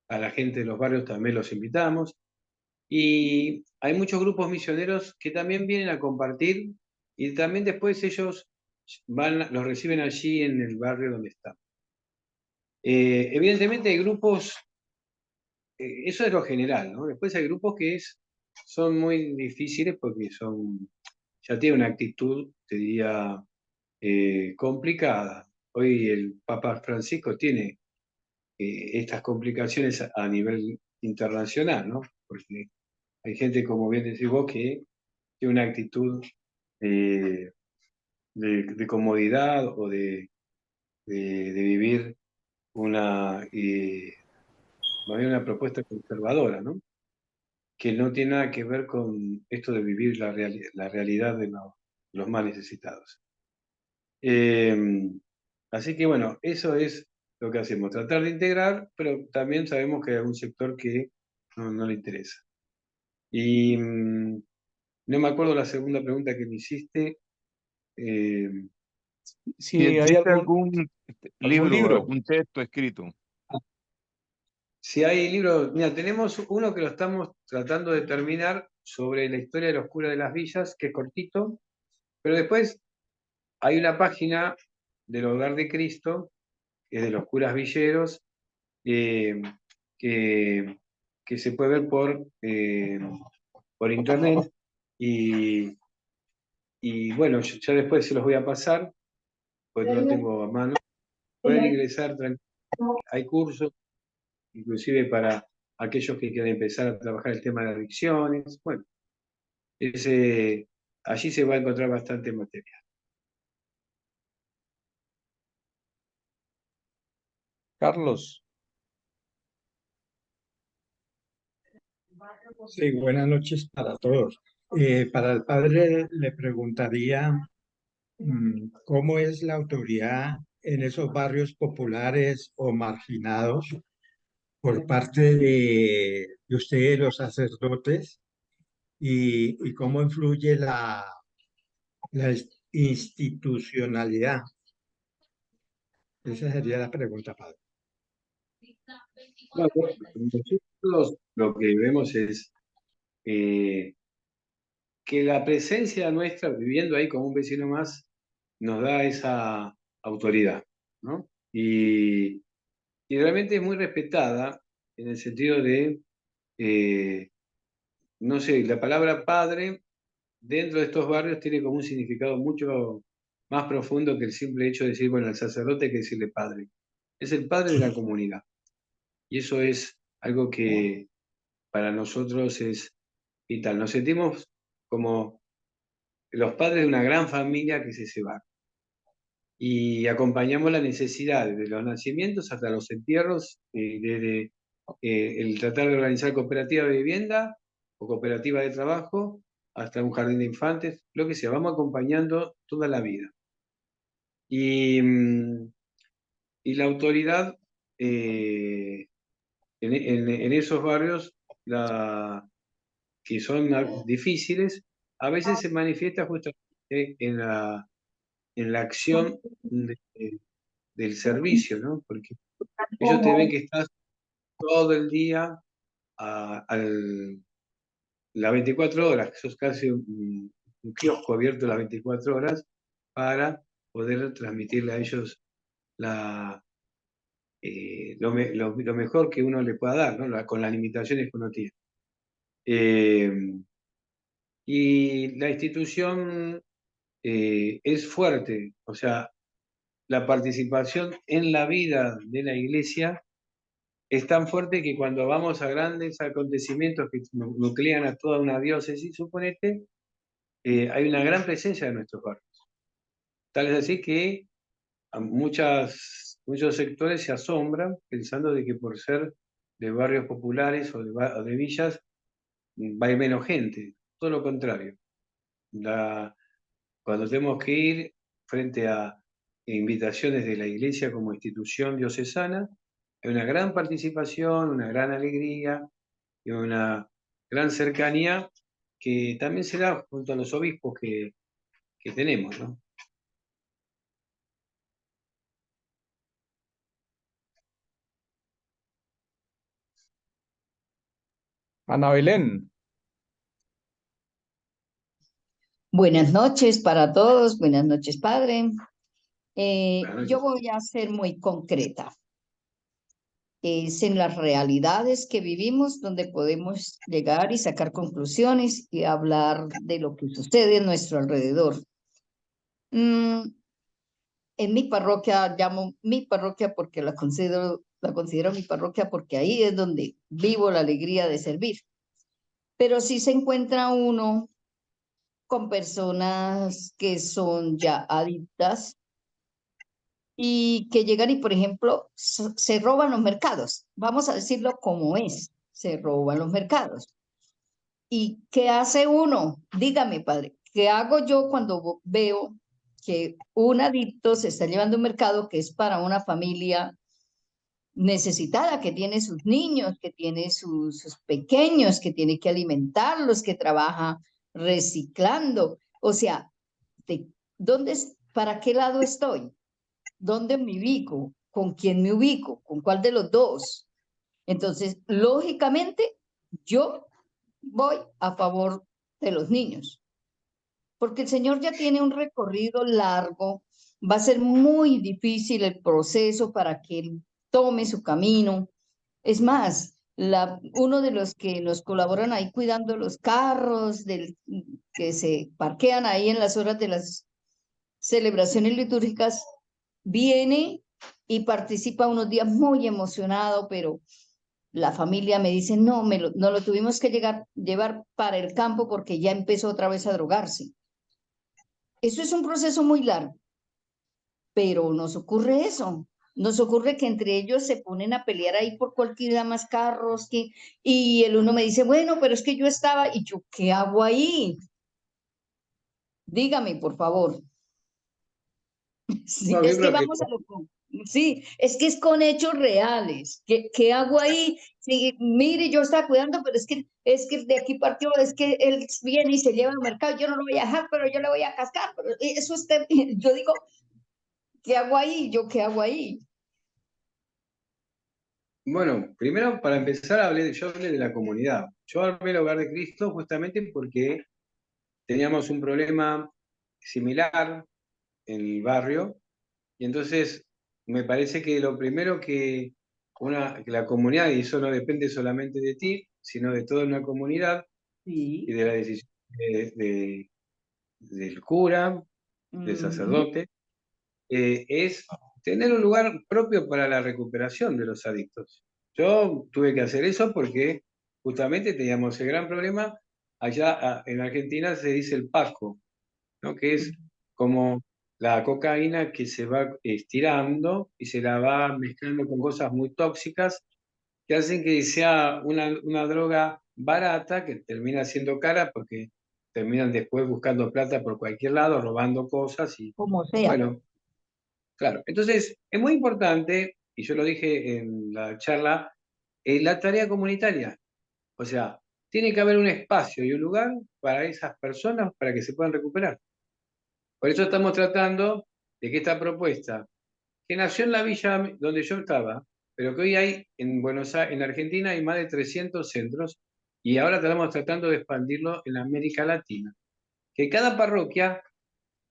[SPEAKER 2] a la gente de los barrios también los invitamos. Y hay muchos grupos misioneros que también vienen a compartir y también después ellos los reciben allí en el barrio donde están. Evidentemente hay grupos, eso es lo general, ¿no? Después hay grupos que son muy difíciles porque ya tienen una actitud, te diría, complicada. Hoy el Papa Francisco tiene estas complicaciones a nivel internacional, ¿no? Porque hay gente, como bien decís vos, que tiene una actitud eh, de comodidad o de vivir más bien una propuesta conservadora, ¿no? Que no tiene nada que ver con esto de vivir la realidad de los más necesitados. Así que bueno, eso es lo que hacemos, tratar de integrar, pero también sabemos que hay algún sector que no le interesa. Y no me acuerdo la segunda pregunta que me hiciste. Eh,
[SPEAKER 3] Si
[SPEAKER 1] Si hay
[SPEAKER 3] existe algún
[SPEAKER 1] algún
[SPEAKER 3] libro,
[SPEAKER 1] libro,
[SPEAKER 3] algún texto escrito.
[SPEAKER 2] si hay libros, mira, tenemos uno que lo estamos tratando de terminar sobre la historia de los curas de las villas, que es cortito, pero después hay una página del Hogar de Cristo, que es de los curas villeros, eh, que, que se puede ver por internet. Y, y bueno, ya después se los voy a pasar, pues no lo tengo a mano. Pueden ingresar tranquilamente. Hay cursos, inclusive para aquellos que quieren empezar a trabajar el tema de adicciones. Bueno, allí se va a encontrar bastante material.
[SPEAKER 1] Carlos.
[SPEAKER 4] Sí, buenas noches para todos. Para el padre le preguntaría cómo es la autoridad en esos barrios populares o marginados por parte de ustedes, los sacerdotes, y cómo influye la institucionalidad. Esa sería la pregunta, padre.
[SPEAKER 2] Bueno, nosotros lo que vemos es que la presencia nuestra, viviendo ahí como un vecino más, nos da esa autoridad, ¿no? Y realmente es muy respetada en el sentido de, eh, no sé, la palabra padre dentro de estos barrios tiene como un significado mucho más profundo que el simple hecho de decir, bueno, al sacerdote hay que decirle padre. Es el padre de la comunidad. Y eso es algo que para nosotros es vital. Nos sentimos como los padres de una gran familia que es ese barrio. Y acompañamos las necesidades de los nacimientos hasta los entierros, desde el tratar de organizar cooperativa de vivienda o cooperativa de trabajo, hasta un jardín de infantes, lo que sea, vamos acompañando toda la vida. Y la autoridad en esos barrios que son difíciles, a veces se manifiesta justamente en la acción del servicio, ¿no? Porque ellos te ven que estás todo el día las 24 horas, que sos casi un kiosco abierto las 24 horas para poder transmitirle a ellos lo mejor que uno le pueda dar, ¿no? Con las limitaciones que uno tiene. Y la institución es fuerte, o sea, la participación en la vida de la iglesia es tan fuerte que cuando vamos a grandes acontecimientos que nuclean a toda una diócesis, suponete, hay una gran presencia de nuestros barrios. Tal es así que muchos sectores se asombran pensando de que por ser de barrios populares o de villas va a ir menos gente, todo lo contrario. Cuando tenemos que ir frente a invitaciones de la Iglesia como institución diocesana, hay una gran participación, una gran alegría y una gran cercanía que también se da junto a los obispos que tenemos, ¿no?
[SPEAKER 1] Ana Belén,
[SPEAKER 5] Buenas noches para todos, buenas noches, padre.
[SPEAKER 2] Buenas
[SPEAKER 5] Yo
[SPEAKER 2] noches.
[SPEAKER 5] voy a ser muy concreta. Es en las realidades que vivimos donde podemos llegar y sacar conclusiones y hablar de lo que sucede en nuestro alrededor. En mi parroquia, llamo mi parroquia porque la considero mi parroquia porque ahí es donde vivo la alegría de servir. Pero sí se encuentra uno con personas que son ya adictas y que llegan y, por ejemplo, se roban los mercados. Vamos a decirlo como es, se roban los mercados. ¿Y qué hace uno? Dígame, padre, ¿qué hago yo cuando veo que un adicto se está llevando un mercado que es para una familia necesitada, que tiene sus niños, que tiene sus pequeños, que tiene que alimentarlos, que trabaja reciclando? O sea, ¿dónde, para qué lado estoy? ¿Dónde me ubico? ¿Con quién me ubico? ¿Con cuál de los dos? Entonces, lógicamente, yo voy a favor de los niños, porque el Señor ya tiene un recorrido largo, va a ser muy difícil el proceso para que Él tome su camino. Es más, uno de los que nos colaboran ahí cuidando los carros, que se parquean ahí en las horas de las celebraciones litúrgicas, viene y participa unos días muy emocionado, pero la familia me dice, no, no lo tuvimos que llevar para el campo porque ya empezó otra vez a drogarse. Eso es un proceso muy largo, pero nos ocurre eso. Nos ocurre que entre ellos se ponen a pelear ahí por cualquier más carros, y el uno me dice, bueno, pero es que yo estaba, y yo, ¿qué hago ahí? Dígame, por favor. Sí,
[SPEAKER 2] No, yo
[SPEAKER 5] es que
[SPEAKER 2] creo que
[SPEAKER 5] vamos a sí, es que es con hechos reales. ¿Qué hago ahí? Sí, mire, yo estaba cuidando, pero es que de aquí partió, es que él viene y se lleva al mercado, yo no lo voy a dejar, pero yo le voy a cascar, pero eso es, yo digo, ¿qué hago ahí? ¿Qué hago ahí?
[SPEAKER 2] Bueno, primero para empezar yo hablé de la comunidad. Yo armé el Hogar de Cristo justamente porque teníamos un problema similar en el barrio y entonces me parece que lo primero que que la comunidad, y eso no depende solamente de ti, sino de toda una comunidad y
[SPEAKER 5] Sí.
[SPEAKER 2] de la decisión del cura, del sacerdote, es tener un lugar propio para la recuperación de los adictos. Yo tuve que hacer eso porque justamente teníamos el gran problema. Allá en Argentina se dice el Paco, ¿no? Que es como la cocaína que se va estirando y se la va mezclando con cosas muy tóxicas que hacen que sea una droga barata que termina siendo cara porque terminan después buscando plata por cualquier lado, robando cosas y
[SPEAKER 5] Como sea.
[SPEAKER 2] bueno, claro. Entonces, es muy importante, y yo lo dije en la charla, la tarea comunitaria. O sea, tiene que haber un espacio y un lugar para esas personas para que se puedan recuperar. Por eso estamos tratando de que esta propuesta, que nació en la villa donde yo estaba, pero que hoy hay en Buenos Aires, en Argentina hay más de 300 centros, y ahora estamos tratando de expandirlo en América Latina. Que cada parroquia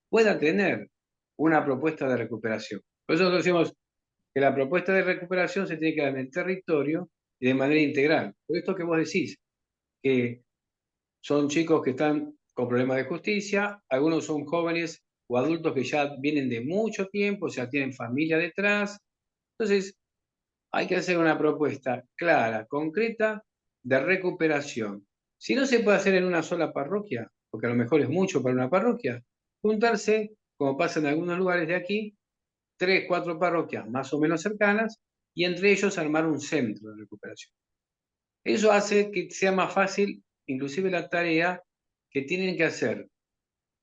[SPEAKER 2] pueda tener una propuesta de recuperación. Por eso nosotros decimos que la propuesta de recuperación se tiene que dar en el territorio y de manera integral. Por esto que vos decís, que son chicos que están con problemas de justicia, algunos son jóvenes o adultos que ya vienen de mucho tiempo, o sea, tienen familia detrás. Entonces, hay que hacer una propuesta clara, concreta, de recuperación. Si no se puede hacer en una sola parroquia, porque a lo mejor es mucho para una parroquia, juntarse, como pasa en algunos lugares de aquí, 3, 4 parroquias más o menos cercanas, y entre ellos armar un centro de recuperación. Eso hace que sea más fácil, inclusive la tarea que tienen que hacer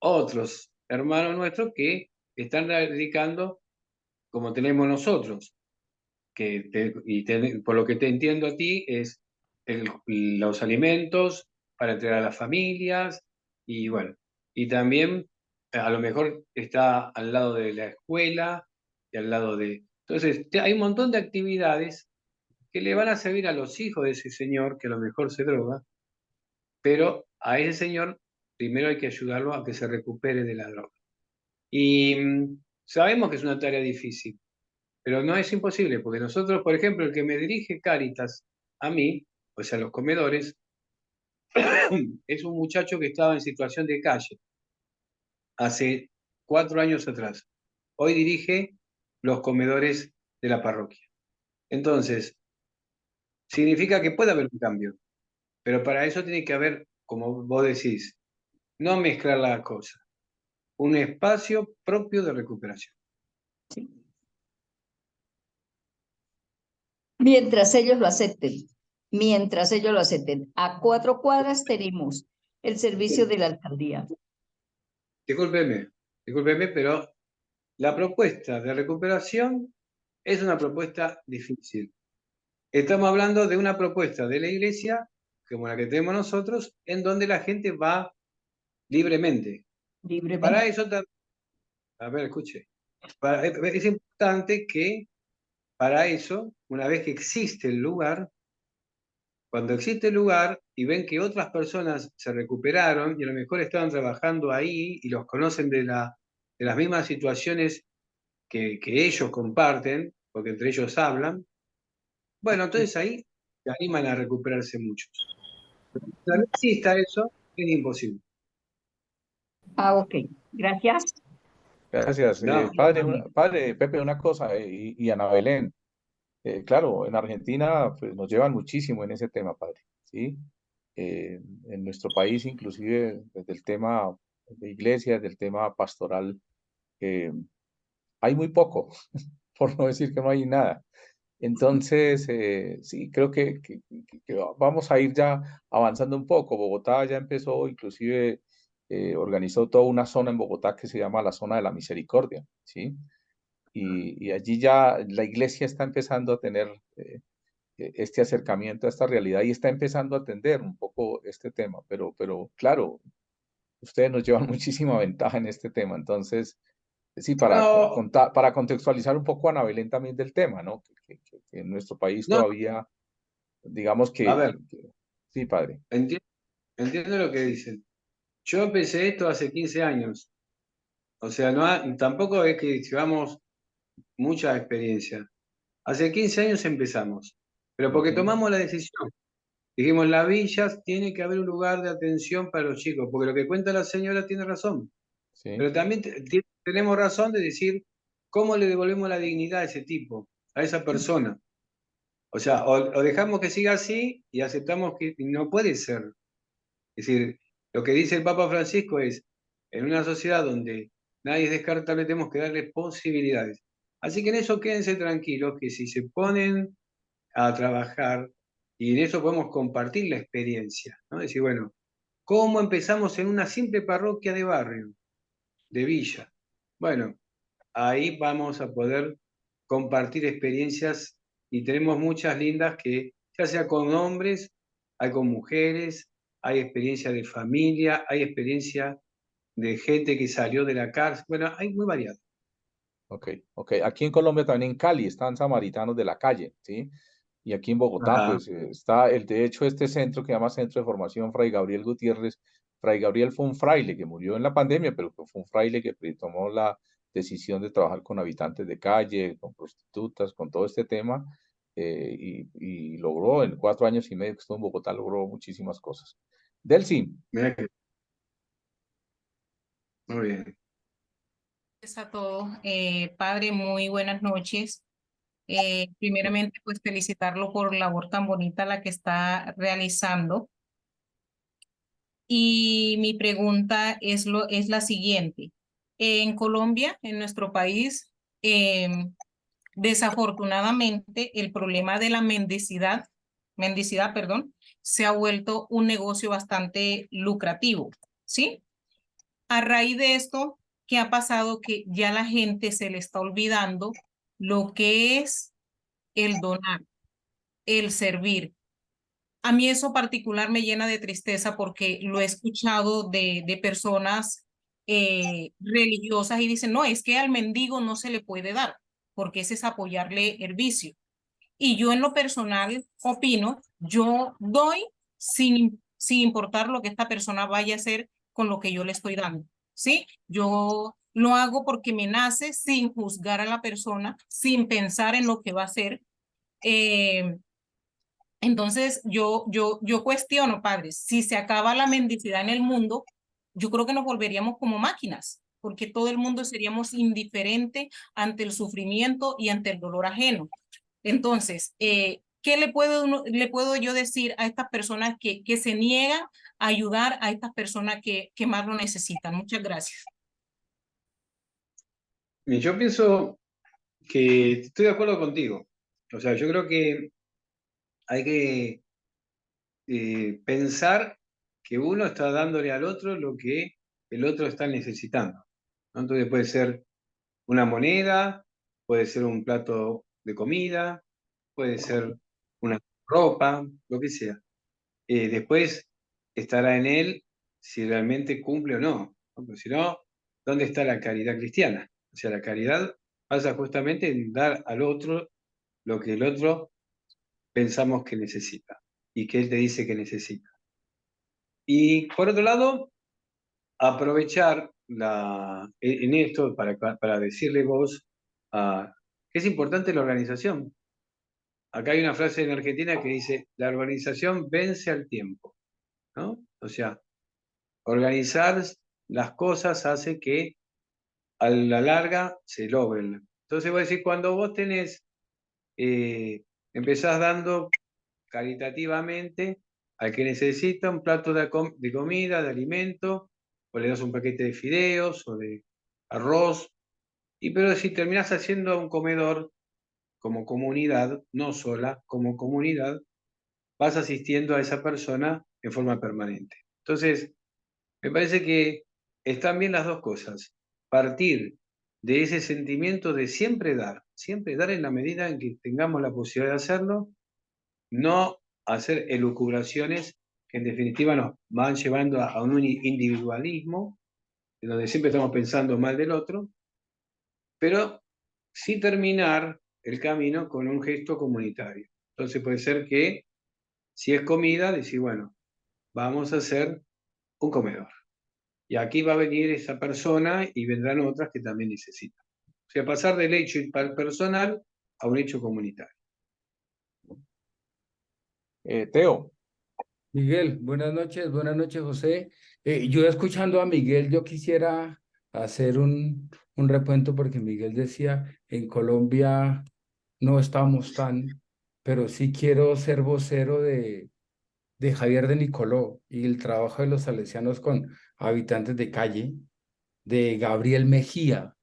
[SPEAKER 2] otros hermanos nuestros que están radicando como tenemos nosotros, por lo que te entiendo a ti, es los alimentos para entregar a las familias, y bueno, y también a lo mejor está al lado de la escuela y al lado de... Entonces, hay un montón de actividades que le van a servir a los hijos de ese señor que a lo mejor se droga, pero a ese señor primero hay que ayudarlo a que se recupere de la droga. Y sabemos que es una tarea difícil, pero no es imposible, porque nosotros, por ejemplo, el que me dirige Cáritas a mí, o sea, los comedores, es un muchacho que estaba en situación de calle hace 4 años atrás. Hoy dirige los comedores de la parroquia. Entonces, significa que puede haber un cambio, pero para eso tiene que haber, como vos decís, no mezclar las cosas, un espacio propio de recuperación.
[SPEAKER 5] Mientras ellos lo acepten, mientras ellos lo acepten. A 4 cuadras tenemos el servicio de la alcaldía.
[SPEAKER 2] Discúlpeme, pero la propuesta de recuperación es una propuesta difícil. Estamos hablando de una propuesta de la iglesia, como la que tenemos nosotros, en donde la gente va libremente. Para eso, a ver, escuche, es importante que para eso, una vez que existe el lugar, cuando existe el lugar y ven que otras personas se recuperaron y a lo mejor estaban trabajando ahí y los conocen de las mismas situaciones que ellos comparten, porque entre ellos hablan, bueno, entonces ahí se animan a recuperarse muchos. Pero no exista eso, es imposible.
[SPEAKER 5] Ok, gracias.
[SPEAKER 1] Gracias.
[SPEAKER 2] No.
[SPEAKER 1] Padre Pepe, una cosa, y Ana Belén. Claro, en Argentina pues, nos llevan muchísimo en ese tema, padre, ¿sí? En nuestro país, inclusive desde el tema de iglesias, del tema pastoral, hay muy poco, por no decir que no hay nada. Entonces, sí, creo que vamos a ir ya avanzando un poco. Bogotá ya empezó, inclusive organizó toda una zona en Bogotá que se llama la zona de la misericordia, ¿sí? Y allí ya la iglesia está empezando a tener este acercamiento a esta realidad y está empezando a atender un poco este tema, pero claro, ustedes nos llevan muchísima ventaja en este tema, entonces, sí,
[SPEAKER 2] No,
[SPEAKER 1] para contextualizar un poco a Ana Belén también del tema, ¿no? Que en nuestro país
[SPEAKER 2] no,
[SPEAKER 1] todavía, digamos
[SPEAKER 2] a ver,
[SPEAKER 1] sí, padre.
[SPEAKER 2] entiendo lo que dicen. Yo empecé esto hace 15 años, o sea, tampoco es que llevamos mucha experiencia. Hace 15 años empezamos, pero porque
[SPEAKER 1] Ujú,
[SPEAKER 2] tomamos la decisión. Dijimos, la villa tiene que haber un lugar de atención para los chicos, porque lo que cuenta la señora tiene razón.
[SPEAKER 1] sí,
[SPEAKER 2] Pero también tenemos razón de decir cómo le devolvemos la dignidad a ese tipo, a esa persona. O sea, o dejamos que siga así y aceptamos que no puede ser. Es decir, lo que dice el Papa Francisco es, en una sociedad donde nadie es descartable, tenemos que darle posibilidades. Así que en eso quédense tranquilos, que si se ponen a trabajar, y en eso podemos compartir la experiencia, ¿no? Decir, bueno, ¿cómo empezamos en una simple parroquia de barrio, de villa? Bueno, ahí vamos a poder compartir experiencias y tenemos muchas lindas que, ya sea con hombres, hay con mujeres, hay experiencia de familia, hay experiencia de gente que salió de la cárcel, bueno, hay muy variado.
[SPEAKER 1] ok, ok. Aquí en Colombia, también en Cali, están samaritanos de la calle, ¿sí? Y aquí en Bogotá,
[SPEAKER 2] Ajá.
[SPEAKER 1] pues está, de hecho, este centro que se llama Centro de Formación Fray Gabriel Gutiérrez. Fray Gabriel fue un fraile que murió en la pandemia, pero que fue un fraile que tomó la decisión de trabajar con habitantes de calle, con prostitutas, con todo este tema, y logró, en 4 años y medio que estuvo en Bogotá, logró muchísimas cosas. Delcy,
[SPEAKER 2] Mirá que, muy bien.
[SPEAKER 6] A todos. Padre, muy buenas noches. Primeramente, pues felicitarlo por la labor tan bonita la que está realizando. Y mi pregunta es la siguiente. En Colombia, en nuestro país, Desafortunadamente, el problema de la mendicidad, perdón, se ha vuelto un negocio bastante lucrativo, ¿sí? A raíz de esto, ¿qué ha pasado? Que ya la gente se le está olvidando lo que es el donar, el servir. A mí eso particular me llena de tristeza porque lo he escuchado de personas religiosas y dicen, no, es que al mendigo no se le puede dar, porque ese es apoyarle el vicio. Y yo en lo personal opino, yo doy sin importar lo que esta persona vaya a hacer con lo que yo le estoy dando, ¿sí? Yo lo hago porque me nace sin juzgar a la persona, sin pensar en lo que va a hacer. Entonces, yo cuestiono, padres, si se acaba la mendicidad en el mundo, yo creo que nos volveríamos como máquinas, porque todo el mundo seríamos indiferente ante el sufrimiento y ante el dolor ajeno. Entonces, ¿qué le puedo yo decir a estas personas que se niegan a ayudar a estas personas que más lo necesitan? Muchas gracias.
[SPEAKER 2] Yo pienso que estoy de acuerdo contigo. O sea, yo creo que hay que pensar que uno está dándole al otro lo que el otro está necesitando, ¿no? Entonces puede ser una moneda, puede ser un plato de comida, puede ser una ropa, lo que sea. Después estará en él si realmente cumple o no, ¿no? Porque si no, ¿dónde está la caridad cristiana? O sea, la caridad pasa justamente en dar al otro lo que el otro pensamos que necesita y que él te dice que necesita. Y por otro lado, aprovechar en esto para decirle vos que es importante la organización. Acá hay una frase en Argentina que dice, la organización vence al tiempo, ¿no? O sea, organizar las cosas hace que a la larga se logren. Entonces voy a decir, cuando vos empezás dando caritativamente al que necesita un plato de comida, de alimento, o le das un paquete de fideos o de arroz, pero si terminás haciendo un comedor como comunidad, no sola, como comunidad, vas asistiendo a esa persona en forma permanente. Entonces, me parece que están bien las dos cosas. Partir de ese sentimiento de siempre dar en la medida en que tengamos la posibilidad de hacerlo, no hacer elucubraciones que en definitiva nos van llevando a un individualismo, en donde siempre estamos pensando mal del otro, pero sí terminar el camino con un gesto comunitario. Entonces puede ser que, si es comida, decir, bueno, vamos a hacer un comedor. Y aquí va a venir esa persona y vendrán otras que también necesitan. O sea, pasar del hecho personal a un hecho comunitario.
[SPEAKER 1] Teo,
[SPEAKER 7] Miguel, buenas noches, José. Yo escuchando a Miguel, yo quisiera hacer un recuento porque Miguel decía, en Colombia no estamos tan, pero sí quiero ser vocero de Javier de Nicoló y el trabajo de los salesianos con habitantes de calle, de Gabriel Mejía,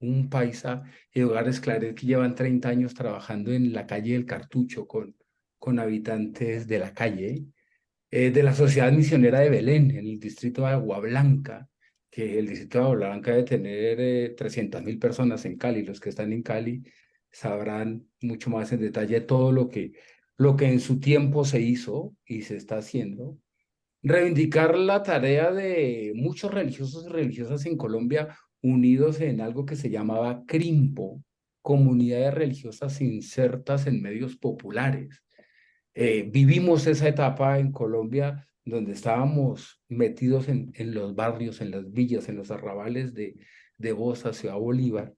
[SPEAKER 7] un paisa, y Hogar Esclaret que llevan 30 años trabajando en la calle del Cartucho con habitantes de la calle, de la Sociedad Misionera de Belén, en el distrito de Agua Blanca, que el distrito de Agua Blanca debe tener 300.000 personas en Cali. Los que están en Cali sabrán mucho más en detalle todo lo que en su tiempo se hizo y se está haciendo. Reivindicar la tarea de muchos religiosos y religiosas en Colombia unidos en algo que se llamaba CRIMPO, Comunidades Religiosas Insertas en Medios Populares. Vivimos esa etapa en Colombia donde estábamos metidos en los barrios, en las villas, en los arrabales de Bosa, Ciudad Bolívar.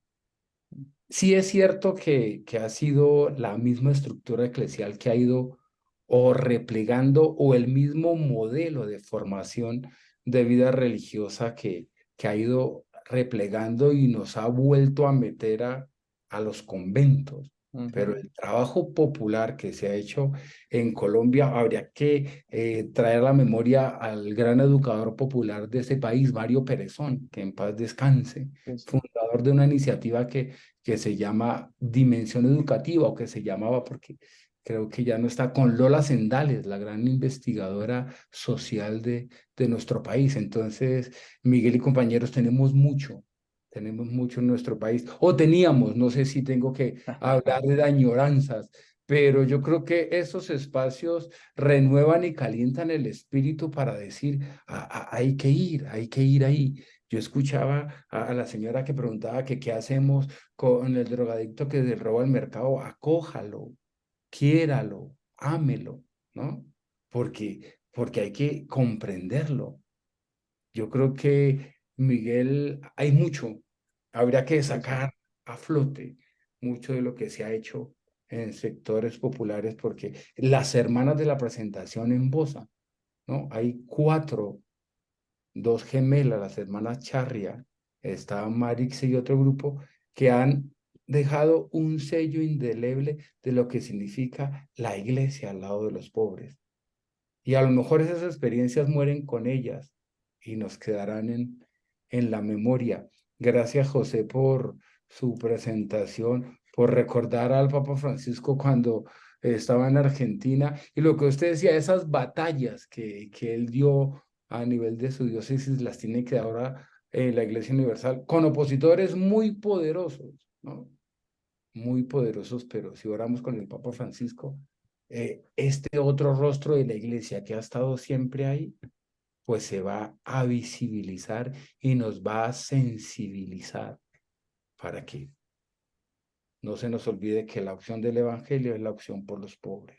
[SPEAKER 7] Sí es cierto que ha sido la misma estructura eclesial que ha ido o replegando o el mismo modelo de formación de vida religiosa que ha ido replegando y nos ha vuelto a meter a los conventos. pero el trabajo popular que se ha hecho en Colombia, habría que traer a la memoria al gran educador popular de ese país, Mario Perezón, que en paz descanse, fundador de una iniciativa que se llama Dimensión Educativa, o que se llamaba, porque creo que ya no está, con Lola Sendales, la gran investigadora social de nuestro país. Entonces, Miguel y compañeros, tenemos mucho en nuestro país, o teníamos, no sé si tengo que hablar de añoranzas, pero yo creo que esos espacios renuevan y calientan el espíritu para decir, hay que ir ahí. Yo escuchaba a la señora que preguntaba que qué hacemos con el drogadicto que se roba el mercado. Acójalo, quiéralo, ámelo, ¿no? Porque hay que comprenderlo. Yo creo que, Miguel, hay mucho. Habría que sacar a flote mucho de lo que se ha hecho en sectores populares, porque las hermanas de la presentación en Bosa, ¿no? Hay 4, 2 gemelas, las hermanas Charria, está Marix y otro grupo, que han dejado un sello indeleble de lo que significa la iglesia al lado de los pobres. Y a lo mejor esas experiencias mueren con ellas y nos quedarán en la memoria. Gracias, José, por su presentación, por recordar al Papa Francisco cuando estaba en Argentina, y lo que usted decía, esas batallas que él dio a nivel de su diócesis, las tiene que ahora la Iglesia Universal, con opositores muy poderosos, ¿no? Muy poderosos, pero si oramos con el Papa Francisco, este otro rostro de la iglesia que ha estado siempre ahí, pues se va a visibilizar y nos va a sensibilizar para que no se nos olvide que la opción del evangelio es la opción por los pobres.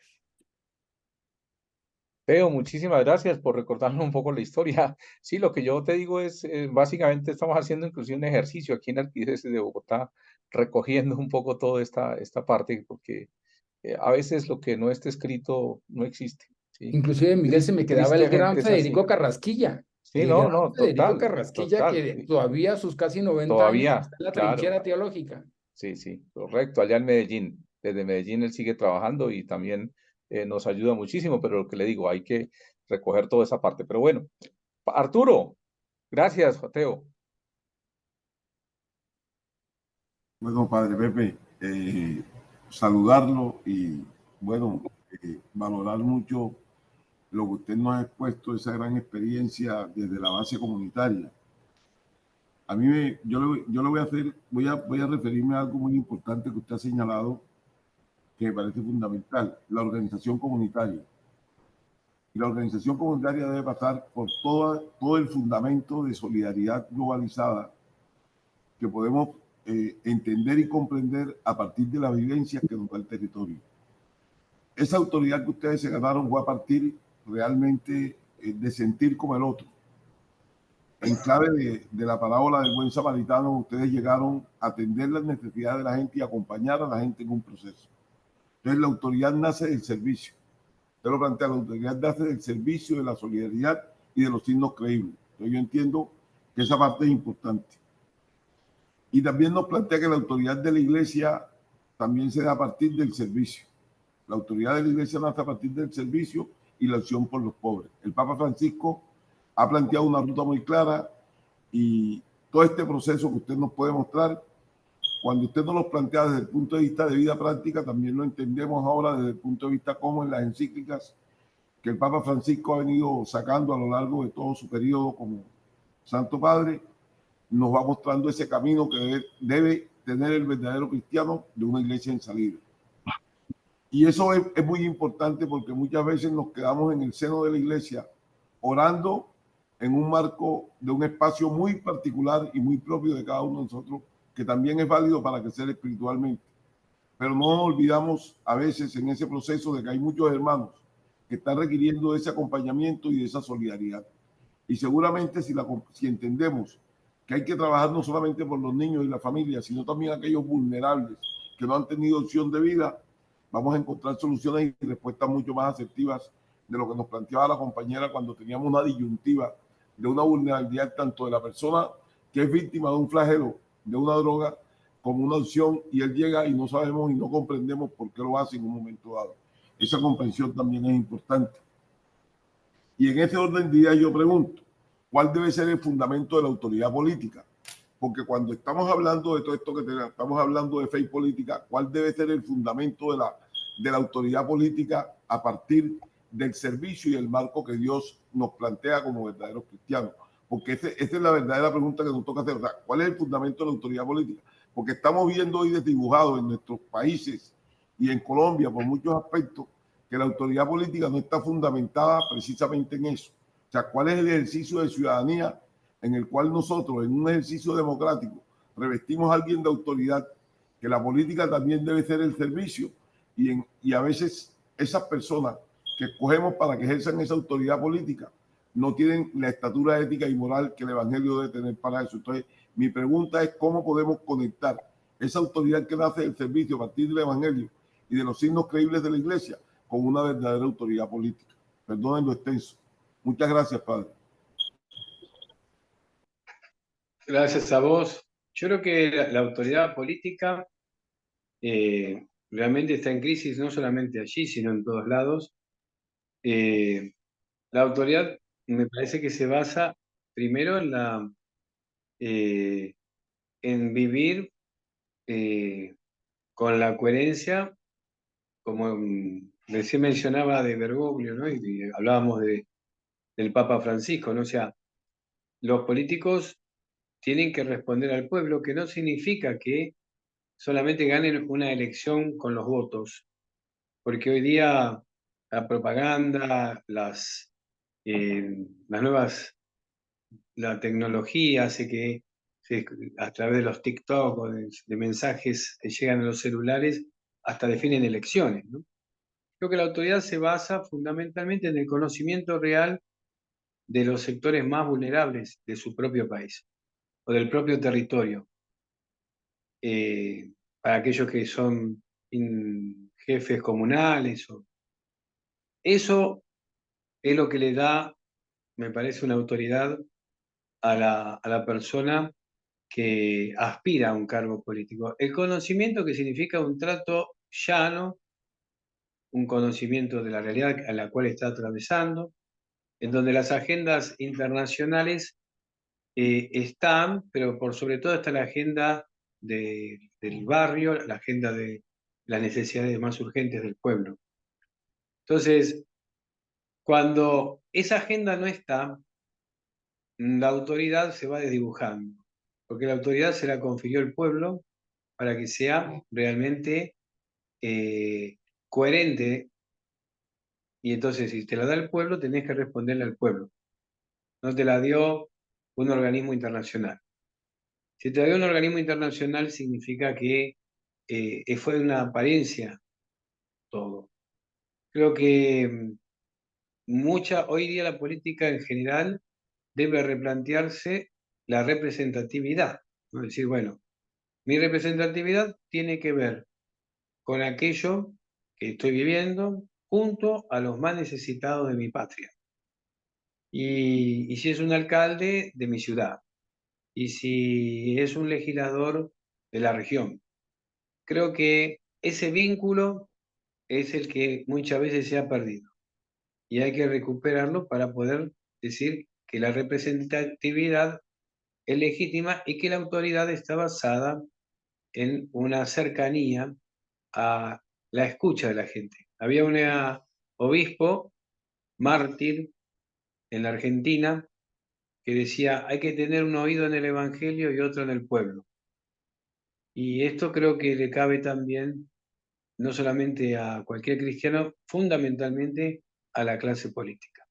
[SPEAKER 1] Teo, muchísimas gracias por recordarnos un poco la historia. Sí, lo que yo te digo es, básicamente estamos haciendo inclusive un ejercicio aquí en la Arquidiócesis de Bogotá, recogiendo un poco toda esta parte, porque a veces lo que no está escrito no existe. ¿Sí?
[SPEAKER 7] Inclusive, Miguel, se me quedaba el gran
[SPEAKER 1] Tristemente es
[SPEAKER 7] Federico
[SPEAKER 1] así.
[SPEAKER 7] Carrasquilla.
[SPEAKER 1] Sí,
[SPEAKER 7] El gran
[SPEAKER 1] no, no,
[SPEAKER 7] Federico
[SPEAKER 1] total,
[SPEAKER 7] Carrasquilla,
[SPEAKER 1] total.
[SPEAKER 7] que
[SPEAKER 1] Sí.
[SPEAKER 7] todavía a sus casi 90 años
[SPEAKER 1] Todavía,
[SPEAKER 7] está en la
[SPEAKER 1] claro.
[SPEAKER 7] trinchera teológica.
[SPEAKER 1] Sí, sí, correcto. Allá en Medellín, desde Medellín él sigue trabajando y también nos ayuda muchísimo, pero lo que le digo, hay que recoger toda esa parte. Pero bueno, Arturo, gracias, Teo.
[SPEAKER 8] Bueno, padre Pepe, saludarlo y, bueno, valorar mucho lo que usted nos ha expuesto, esa gran experiencia desde la base comunitaria. A mí, yo le voy a hacer, voy a referirme a algo muy importante que usted ha señalado, que me parece fundamental, la organización comunitaria. Y la organización comunitaria debe pasar por todo el fundamento de solidaridad globalizada que podemos entender y comprender a partir de la vivencia que nos da el territorio. Esa autoridad que ustedes se ganaron fue a partir realmente de sentir como el otro. En clave de la parábola del buen samaritano, ustedes llegaron a atender las necesidades de la gente y acompañar a la gente en un proceso. Entonces, la autoridad nace del servicio. Usted lo plantea, la autoridad nace del servicio, de la solidaridad y de los signos creíbles. Entonces, yo entiendo que esa parte es importante. Y también nos plantea que la autoridad de la iglesia también se da a partir del servicio. La autoridad de la iglesia nace a partir del servicio y la acción por los pobres. El Papa Francisco ha planteado una ruta muy clara y todo este proceso que usted nos puede mostrar, cuando usted nos lo plantea desde el punto de vista de vida práctica, también lo entendemos ahora desde el punto de vista como en las encíclicas que el Papa Francisco ha venido sacando a lo largo de todo su periodo como Santo Padre, nos va mostrando ese camino que debe tener el verdadero cristiano de una iglesia en salida. Y eso es muy importante porque muchas veces nos quedamos en el seno de la iglesia orando en un marco de un espacio muy particular y muy propio de cada uno de nosotros, que también es válido para crecer espiritualmente. Pero no nos olvidamos a veces en ese proceso de que hay muchos hermanos que están requiriendo de ese acompañamiento y de esa solidaridad. Y seguramente si entendemos que hay que trabajar no solamente por los niños y la familia, sino también aquellos vulnerables que no han tenido opción de vida, vamos a encontrar soluciones y respuestas mucho más asertivas de lo que nos planteaba la compañera cuando teníamos una disyuntiva de una vulnerabilidad tanto de la persona que es víctima de un flagelo, de una droga, como una opción y él llega y no sabemos y no comprendemos por qué lo hace en un momento dado. Esa comprensión también es importante. Y en ese orden de ideas yo pregunto, ¿cuál debe ser el fundamento de la autoridad política? Porque cuando estamos hablando de todo esto que tenemos, estamos hablando de fe y política, ¿cuál debe ser el fundamento de la autoridad política a partir del servicio y el marco que Dios nos plantea como verdaderos cristianos? Porque esa es la verdadera pregunta que nos toca hacer. O sea, ¿cuál es el fundamento de la autoridad política? Porque estamos viendo hoy desdibujado en nuestros países y en Colombia por muchos aspectos que la autoridad política no está fundamentada precisamente en eso. O sea, ¿cuál es el ejercicio de ciudadanía en el cual nosotros, en un ejercicio democrático, revestimos a alguien de autoridad, que la política también debe ser el servicio, y a veces esas personas que escogemos para que ejerzan esa autoridad política no tienen la estatura ética y moral que el Evangelio debe tener para eso? Entonces, mi pregunta es cómo podemos conectar esa autoridad que nace del servicio a partir del Evangelio y de los signos creíbles de la Iglesia con una verdadera autoridad política. Perdonen lo extenso. Muchas gracias, Padre.
[SPEAKER 2] Gracias a vos. Yo creo que la autoridad política realmente está en crisis, no solamente allí, sino en todos lados. La autoridad me parece que se basa primero en vivir con la coherencia, como recién mencionaba de Bergoglio, ¿no? Y hablábamos del Papa Francisco, ¿no? O sea, los políticos tienen que responder al pueblo, que no significa que solamente ganen una elección con los votos, porque hoy día la propaganda, las nuevas, la tecnología hace que a través de los TikTok o de mensajes que llegan a los celulares hasta definen elecciones, ¿no? Creo que la autoridad se basa fundamentalmente en el conocimiento real de los sectores más vulnerables de su propio país o del propio territorio. Para aquellos que son jefes comunales. Eso es lo que le da, me parece, una autoridad a la persona que aspira a un cargo político. El conocimiento, que significa un trato llano, un conocimiento de la realidad a la cual está atravesando, en donde las agendas internacionales están, pero por sobre todo está la agenda del barrio, la agenda de las necesidades más urgentes del pueblo. Entonces, cuando esa agenda no está, la autoridad se va desdibujando, porque la autoridad se la confirió el pueblo para que sea realmente coherente, y entonces si te la da el pueblo, tenés que responderle al pueblo. No te la dio un organismo internacional. Si te la dio un organismo internacional, significa que fue una apariencia todo. Creo que hoy día la política en general debe replantearse la representatividad, ¿no? Es decir, bueno, mi representatividad tiene que ver con aquello que estoy viviendo junto a los más necesitados de mi patria. Y si es un alcalde, de mi ciudad. Y si es un legislador, de la región. Creo que ese vínculo es el que muchas veces se ha perdido. Y hay que recuperarlo para poder decir que la representatividad es legítima y que la autoridad está basada en una cercanía a la escucha de la gente. Había un obispo mártir en la Argentina que decía, hay que tener un oído en el Evangelio y otro en el pueblo. Y esto creo que le cabe también no solamente a cualquier cristiano, fundamentalmente a la clase política.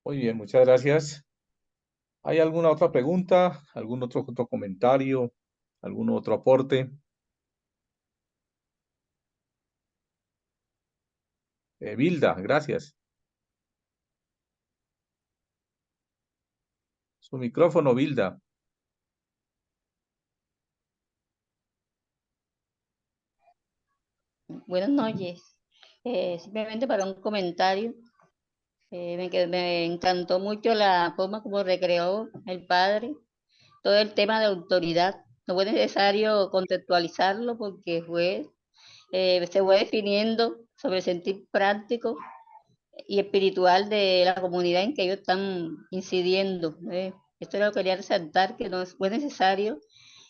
[SPEAKER 1] Muy bien, muchas gracias. ¿Hay alguna otra pregunta? ¿Algún otro comentario? ¿Algún otro aporte? Vilda, gracias. Su micrófono, Vilda.
[SPEAKER 9] Buenas noches. Simplemente para un comentario. Me encantó mucho la forma como recreó el padre todo el tema de autoridad. No fue necesario contextualizarlo porque se fue definiendo sobre el sentir práctico y espiritual de la comunidad en que ellos están incidiendo. Esto lo quería resaltar, que no fue necesario.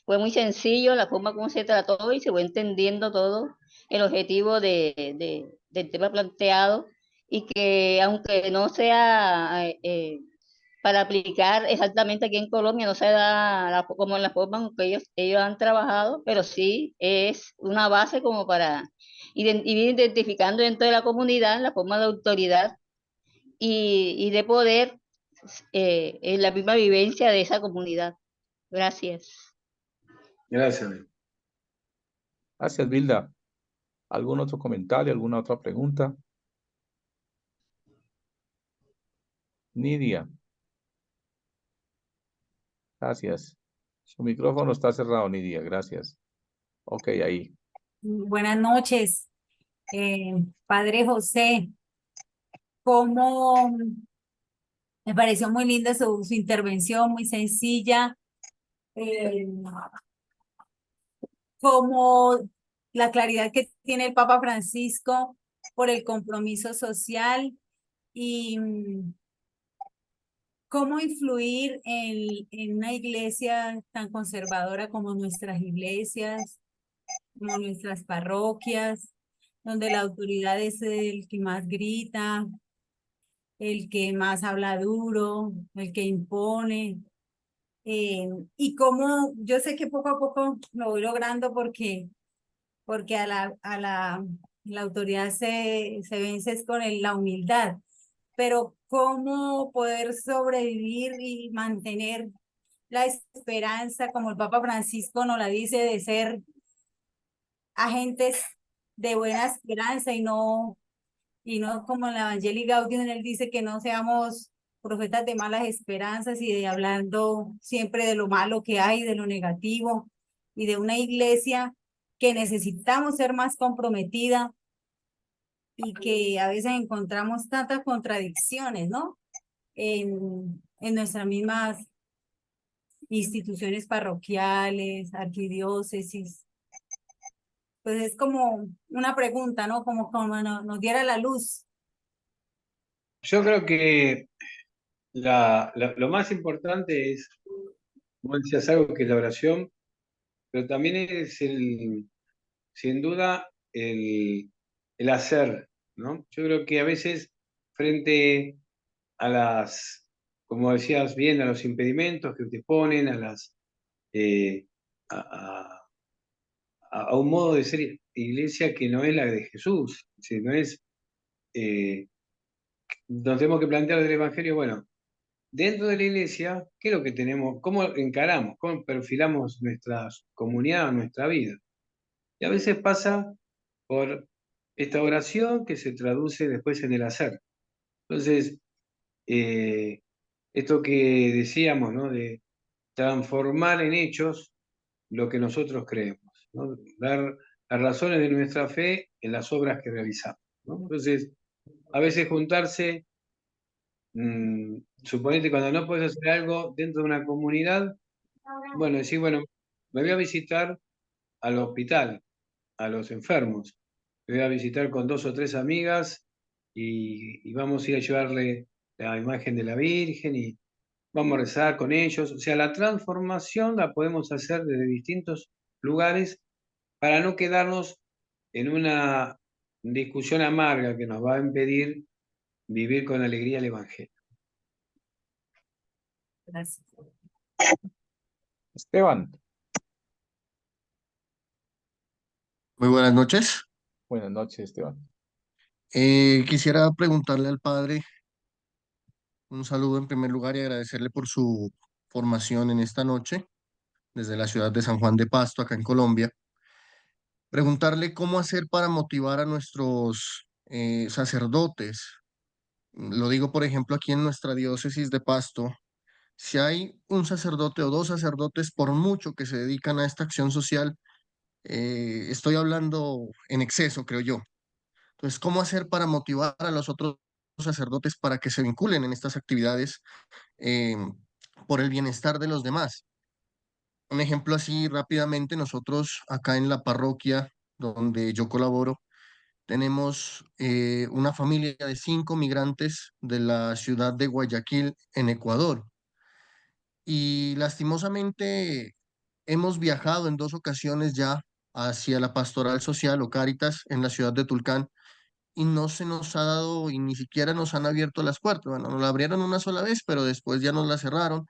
[SPEAKER 9] Fue muy sencillo la forma como se trató y se fue entendiendo todo el objetivo del tema planteado y que aunque no sea para aplicar exactamente aquí en Colombia, no se da como en la forma en que ellos han trabajado, pero sí es una base como para ir identificando dentro de la comunidad la forma de autoridad y de poder en la misma vivencia de esa comunidad. Gracias.
[SPEAKER 2] Gracias.
[SPEAKER 1] Gracias, Vilda. ¿Algún otro comentario, alguna otra pregunta? Nidia. Gracias. Su micrófono está cerrado, Nidia. Gracias. Ok, ahí.
[SPEAKER 10] Buenas noches, Padre José. Como me pareció muy linda su intervención, muy sencilla. eh, como la claridad que tiene el Papa Francisco por el compromiso social y cómo influir en una iglesia tan conservadora como nuestras iglesias, como nuestras parroquias, donde la autoridad es el que más grita, el que más habla duro, el que impone. Y cómo yo sé que poco a poco lo voy logrando porque la autoridad se vence es con la humildad, pero cómo poder sobrevivir y mantener la esperanza, como el Papa Francisco nos la dice, de ser agentes de buena esperanza y no como en la Evangelii Gaudium, él dice que no seamos profetas de malas esperanzas y de hablando siempre de lo malo que hay, de lo negativo, y de una iglesia que necesitamos ser más comprometida y que a veces encontramos tantas contradicciones, ¿no? En nuestras mismas instituciones parroquiales, arquidiócesis. Pues es como una pregunta, ¿no? Como nos diera la luz.
[SPEAKER 2] Yo creo que lo más importante es, como decías, algo que es la oración, pero también es sin duda el hacer, ¿no? Yo creo que a veces frente a como decías bien, a los impedimentos que te ponen, eh, a, a un modo de ser iglesia que no es la de Jesús, si no es, nos tenemos que plantear del Evangelio, bueno, dentro de la iglesia, ¿qué es lo que tenemos? ¿Cómo encaramos? ¿Cómo perfilamos nuestra comunidad, nuestra vida? Y a veces pasa por esta oración que se traduce después en el hacer. Entonces, esto que decíamos, ¿no? De transformar en hechos lo que nosotros creemos, ¿no? Dar las razones de nuestra fe en las obras que realizamos, ¿no? Entonces, a veces juntarse, suponete cuando no puedes hacer algo dentro de una comunidad, bueno, decir, bueno, me voy a visitar al hospital, a los enfermos, me voy a visitar con 2 o 3 amigas y vamos a ir a llevarle la imagen de la Virgen y vamos a rezar con ellos. O sea, la transformación la podemos hacer desde distintos lugares para no quedarnos en una discusión amarga que nos va a impedir vivir con alegría el Evangelio.
[SPEAKER 10] Gracias.
[SPEAKER 1] Esteban.
[SPEAKER 11] Muy buenas noches.
[SPEAKER 1] Buenas noches, Esteban.
[SPEAKER 11] Quisiera preguntarle al padre un saludo en primer lugar y agradecerle por su formación en esta noche desde la ciudad de San Juan de Pasto, acá en Colombia. Preguntarle cómo hacer para motivar a nuestros sacerdotes. Lo digo, por ejemplo, aquí en nuestra diócesis de Pasto, si hay un sacerdote o 2 sacerdotes por mucho que se dedican a esta acción social, estoy hablando en exceso, creo yo. Entonces, ¿cómo hacer para motivar a los otros sacerdotes para que se vinculen en estas actividades por el bienestar de los demás. Un ejemplo así rápidamente, nosotros acá en la parroquia donde yo colaboro, tenemos una familia de 5 migrantes de la ciudad de Guayaquil, en Ecuador. Y lastimosamente hemos viajado en 2 ocasiones ya hacia la Pastoral Social o Cáritas en la ciudad de Tulcán y no se nos ha dado y ni siquiera nos han abierto las puertas. Bueno, nos la abrieron una sola vez, pero después ya nos la cerraron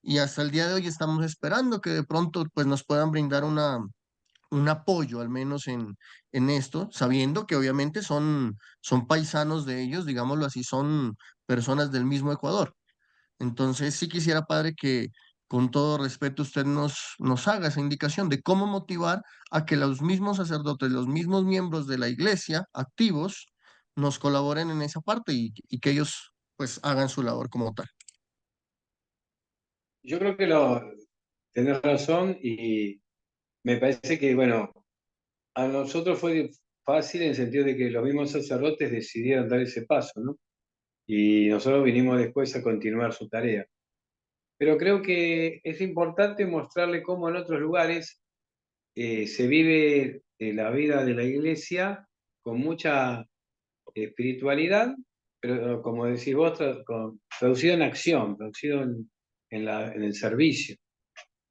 [SPEAKER 11] y hasta el día de hoy estamos esperando que de pronto pues nos puedan brindar un apoyo al menos en esto, sabiendo que obviamente son paisanos de ellos, digámoslo así, son personas del mismo Ecuador. Entonces, sí quisiera, padre, que con todo respeto usted nos haga esa indicación de cómo motivar a que los mismos sacerdotes, los mismos miembros de la iglesia activos, nos colaboren en esa parte y que ellos pues hagan su labor como tal.
[SPEAKER 2] Yo creo que tenés razón y me parece que, bueno, a nosotros fue fácil en el sentido de que los mismos sacerdotes decidieron dar ese paso, ¿no? Y nosotros vinimos después a continuar su tarea. Pero creo que es importante mostrarle cómo en otros lugares se vive la vida de la iglesia con mucha espiritualidad, pero como decís vos, traducido en acción, traducido en el servicio.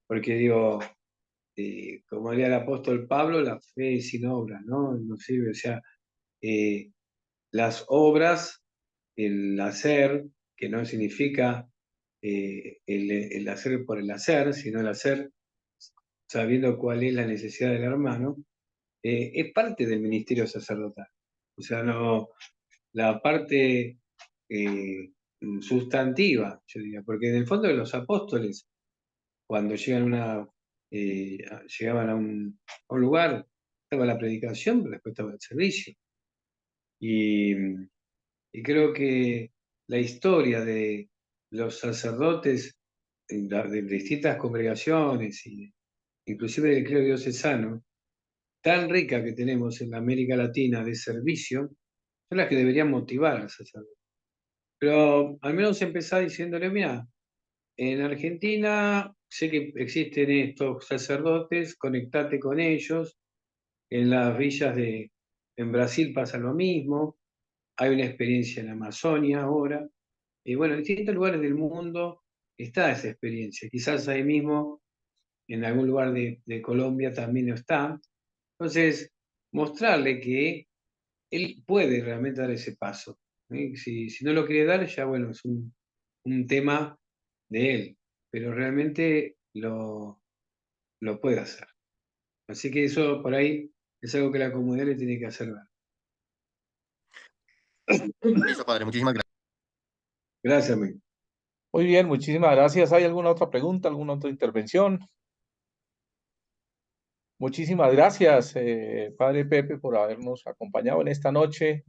[SPEAKER 2] Porque digo, como diría el apóstol Pablo, la fe sin obras, ¿no? No sirve. O sea, las obras, el hacer, que no significa el hacer por el hacer, sino el hacer sabiendo cuál es la necesidad del hermano, es parte del ministerio sacerdotal. O sea, no, la parte sustantiva, yo diría, porque en el fondo de los apóstoles, cuando llegaban a un lugar, estaba la predicación, pero después estaba el servicio. Y creo que la historia de los sacerdotes de distintas congregaciones, inclusive del clero diocesano, tan rica que tenemos en la América Latina de servicio, son las que deberían motivar al sacerdote. Pero al menos empezar diciéndole, mira, en Argentina sé que existen estos sacerdotes, conectate con ellos, en las villas en Brasil pasa lo mismo, hay una experiencia en Amazonia ahora, y bueno, en distintos lugares del mundo está esa experiencia, quizás ahí mismo, en algún lugar de Colombia también no está. Entonces, mostrarle que él puede realmente dar ese paso. Si no lo quiere dar, ya bueno, es un tema de él, pero realmente lo puede hacer. Así que eso por ahí es algo que la comunidad le tiene que hacer ver.
[SPEAKER 11] Listo, padre, muchísimas gracias.
[SPEAKER 2] Gracias, amigo.
[SPEAKER 1] Muy bien, muchísimas gracias. ¿Hay alguna otra pregunta, alguna otra intervención? Muchísimas gracias, Padre Pepe, por habernos acompañado en esta noche,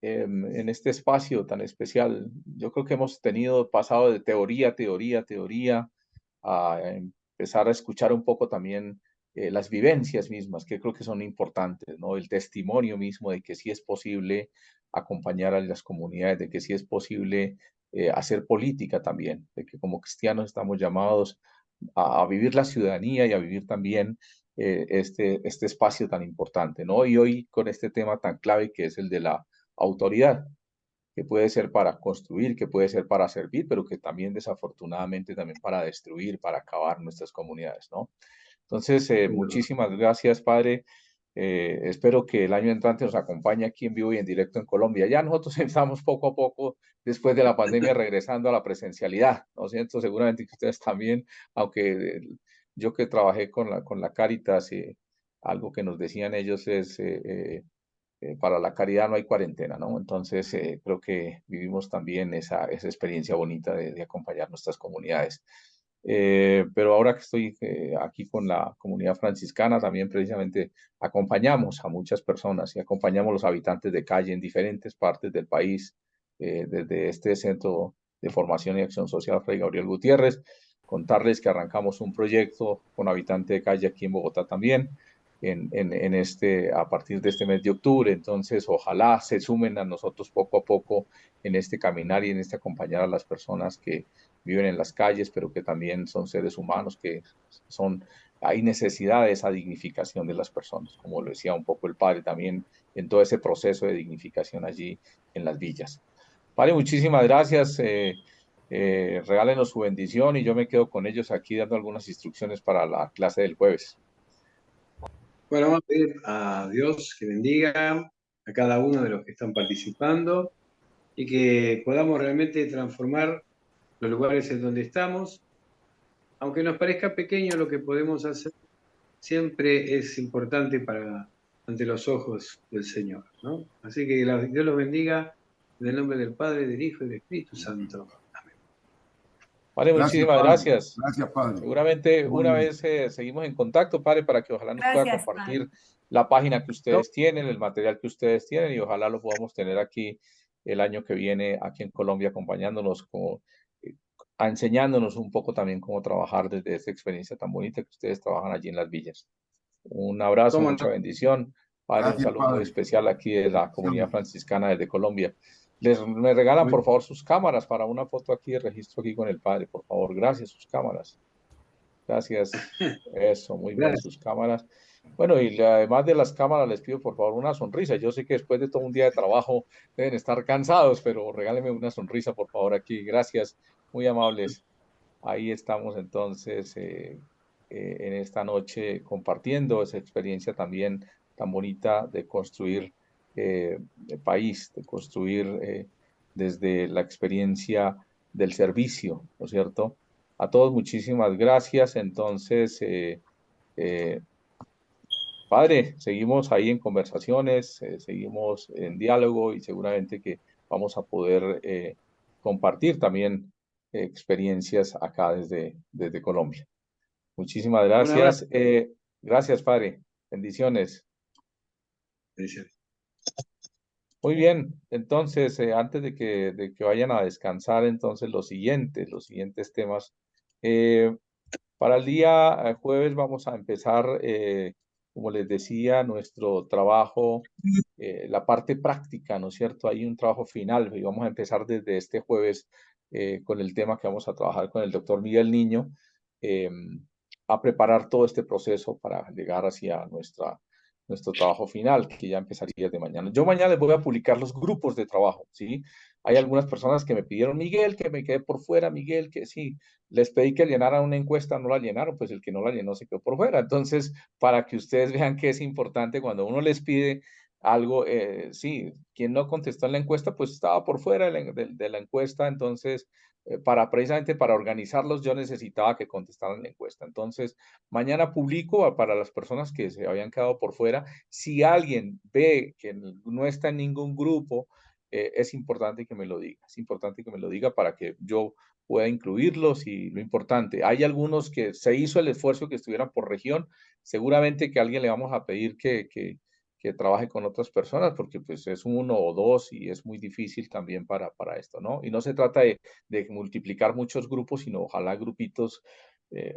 [SPEAKER 1] en este espacio tan especial. Yo creo que hemos pasado de teoría, a empezar a escuchar un poco también las vivencias mismas, que creo que son importantes, ¿no? El testimonio mismo de que sí es posible acompañar a las comunidades, de que sí es posible hacer política también, de que como cristianos estamos llamados a vivir la ciudadanía y a vivir también este espacio tan importante, ¿no? Y hoy con este tema tan clave que es el de la autoridad, que puede ser para construir, que puede ser para servir, pero que también desafortunadamente también para destruir, para acabar nuestras comunidades, ¿no? Entonces, muchísimas gracias, Padre. Espero que el año entrante nos acompañe aquí en vivo y en directo en Colombia. Ya nosotros estamos poco a poco, después de la pandemia, regresando a la presencialidad, ¿no es cierto? Seguramente que ustedes también, aunque yo que trabajé con la Cáritas, algo que nos decían ellos es para la caridad no hay cuarentena, ¿no? Entonces, creo que vivimos también esa experiencia bonita de acompañar nuestras comunidades. Pero ahora que estoy aquí con la comunidad franciscana, también precisamente acompañamos a muchas personas y acompañamos a los habitantes de calle en diferentes partes del país, desde este Centro de Formación y Acción Social Fray Gabriel Gutiérrez. Contarles que arrancamos un proyecto con habitantes de calle aquí en Bogotá también, a partir de este mes de octubre. Entonces, ojalá se sumen a nosotros poco a poco en este caminar y en este acompañar a las personas que viven en las calles, pero que también son seres humanos, hay necesidad de esa dignificación de las personas, como lo decía un poco el padre también, en todo ese proceso de dignificación allí en las villas. Padre, muchísimas gracias. Regálenos su bendición y yo me quedo con ellos aquí dando algunas instrucciones para la clase del jueves.
[SPEAKER 2] Bueno, vamos a pedir a Dios que bendiga a cada uno de los que están participando y que podamos realmente transformar los lugares en donde estamos. Aunque nos parezca pequeño lo que podemos hacer, siempre es importante ante los ojos del Señor, ¿no? Así que Dios los bendiga en el nombre del Padre, del Hijo y del Espíritu Santo. Amén.
[SPEAKER 1] Padre, muchísimas gracias.
[SPEAKER 8] Gracias, Padre.
[SPEAKER 1] Seguramente una vez seguimos en contacto, Padre, para que ojalá nos pueda compartir la página que ustedes tienen, el material que ustedes tienen y ojalá lo podamos tener aquí el año que viene, aquí en Colombia, acompañándonos, enseñándonos un poco también cómo trabajar desde esta experiencia tan bonita que ustedes trabajan allí en las villas. Un abrazo, mucha bendición. Padre, un saludo muy especial aquí de la comunidad franciscana desde Colombia. Me regalan, por favor, sus cámaras para una foto aquí de registro aquí con el padre, por favor. Gracias, sus cámaras. Gracias. Eso, muy bien, sus cámaras. Bueno, y además de las cámaras, les pido, por favor, una sonrisa. Yo sé que después de todo un día de trabajo deben estar cansados, pero regálenme una sonrisa, por favor, aquí. Gracias, muy amables. Ahí estamos entonces en esta noche compartiendo esa experiencia también tan bonita de construir el país, de construir desde la experiencia del servicio, ¿no es cierto? A todos muchísimas gracias. Entonces, padre, seguimos ahí en conversaciones, seguimos en diálogo y seguramente que vamos a poder compartir también experiencias acá desde Colombia. Muchísimas gracias. Gracias, padre. Bendiciones.
[SPEAKER 2] Bendiciones.
[SPEAKER 1] Muy bien, entonces, antes de que vayan a descansar, entonces los siguientes temas. Para el día jueves vamos a empezar, como les decía, nuestro trabajo, la parte práctica, ¿no es cierto? Hay un trabajo final y vamos a empezar desde este jueves con el tema que vamos a trabajar con el doctor Miguel Niño, a preparar todo este proceso para llegar hacia nuestro trabajo final, que ya empezaría de mañana. Yo mañana les voy a publicar los grupos de trabajo, ¿sí? Hay algunas personas que me pidieron, Miguel, que me quedé por fuera, Miguel, que sí. Les pedí que llenaran una encuesta, no la llenaron, pues el que no la llenó se quedó por fuera. Entonces, para que ustedes vean que es importante cuando uno les pide algo, sí, quien no contestó en la encuesta, pues estaba por fuera de la encuesta. Entonces, precisamente para organizarlos, yo necesitaba que contestaran la encuesta. Entonces, mañana publico para las personas que se habían quedado por fuera. Si alguien ve que no está en ningún grupo, es importante que me lo diga. Es importante que me lo diga para que yo pueda incluirlos y lo importante, hay algunos que se hizo el esfuerzo que estuvieran por región, seguramente que a alguien le vamos a pedir que trabaje con otras personas porque pues es uno o dos y es muy difícil también para esto, ¿no? Y no se trata de multiplicar muchos grupos, sino ojalá grupitos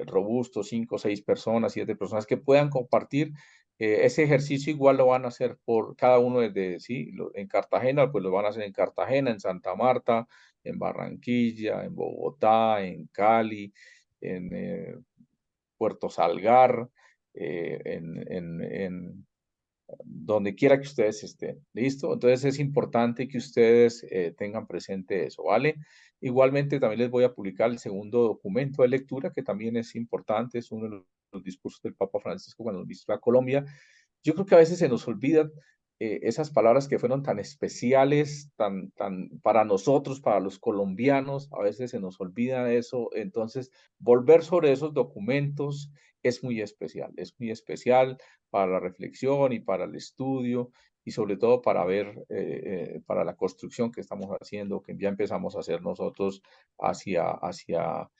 [SPEAKER 1] robustos, 5, 6 personas, 7 personas que puedan compartir. Ese ejercicio igual lo van a hacer por cada uno sí, en Cartagena, pues lo van a hacer en Cartagena, en Santa Marta, en Barranquilla, en Bogotá, en Cali, en Puerto Salgar, en donde quiera que ustedes estén. ¿Listo? Entonces es importante que ustedes tengan presente eso, ¿vale? Igualmente también les voy a publicar el segundo documento de lectura, que también es importante, es uno de los discursos del Papa Francisco cuando visitó a Colombia. Yo creo que a veces se nos olvidan esas palabras que fueron tan especiales, tan para nosotros, para los colombianos, a veces se nos olvida eso. Entonces, volver sobre esos documentos es muy especial para la reflexión y para el estudio y sobre todo para ver, para la construcción que estamos haciendo, que ya empezamos a hacer nosotros hacia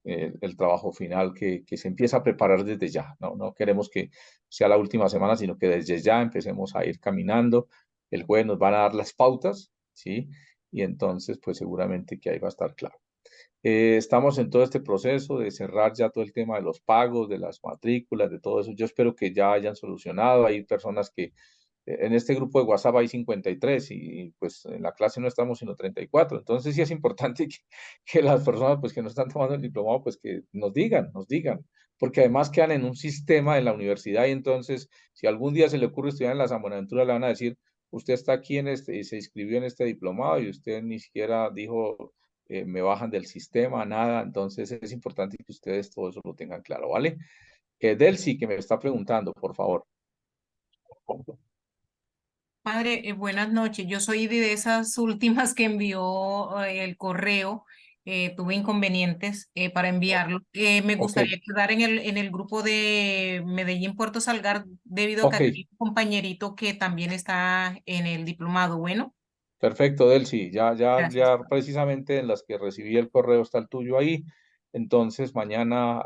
[SPEAKER 1] el trabajo final que se empieza a preparar desde ya. No queremos que sea la última semana, sino que desde ya empecemos a ir caminando. El jueves nos van a dar las pautas, ¿sí? Y entonces, pues seguramente que ahí va a estar claro. Estamos en todo este proceso de cerrar ya todo el tema de los pagos, de las matrículas, de todo eso. Yo espero que ya hayan solucionado. Hay personas que en este grupo de WhatsApp hay 53 y pues en la clase no estamos sino 34. Entonces sí es importante que las personas pues que no están tomando el diplomado pues que nos digan, porque además quedan en un sistema de la universidad y entonces si algún día se le ocurre estudiar en la San Buenaventura le van a decir, usted está aquí en este y se inscribió en este diplomado y usted ni siquiera dijo me bajan del sistema, nada. Entonces es importante que ustedes todo eso lo tengan claro, ¿vale? Delcy, que me está preguntando, por favor.
[SPEAKER 6] Padre, buenas noches. Yo soy de esas últimas que envió el correo. Tuve inconvenientes para enviarlo. Me
[SPEAKER 1] Ok,
[SPEAKER 6] gustaría quedar en el grupo de Medellín Puerto Salgar debido a que
[SPEAKER 1] ok,
[SPEAKER 6] aquí hay un compañerito que también está en el diplomado. Bueno,
[SPEAKER 1] perfecto, Delcy.
[SPEAKER 6] gracias.
[SPEAKER 1] Ya precisamente en las que recibí el correo está el tuyo ahí. Entonces mañana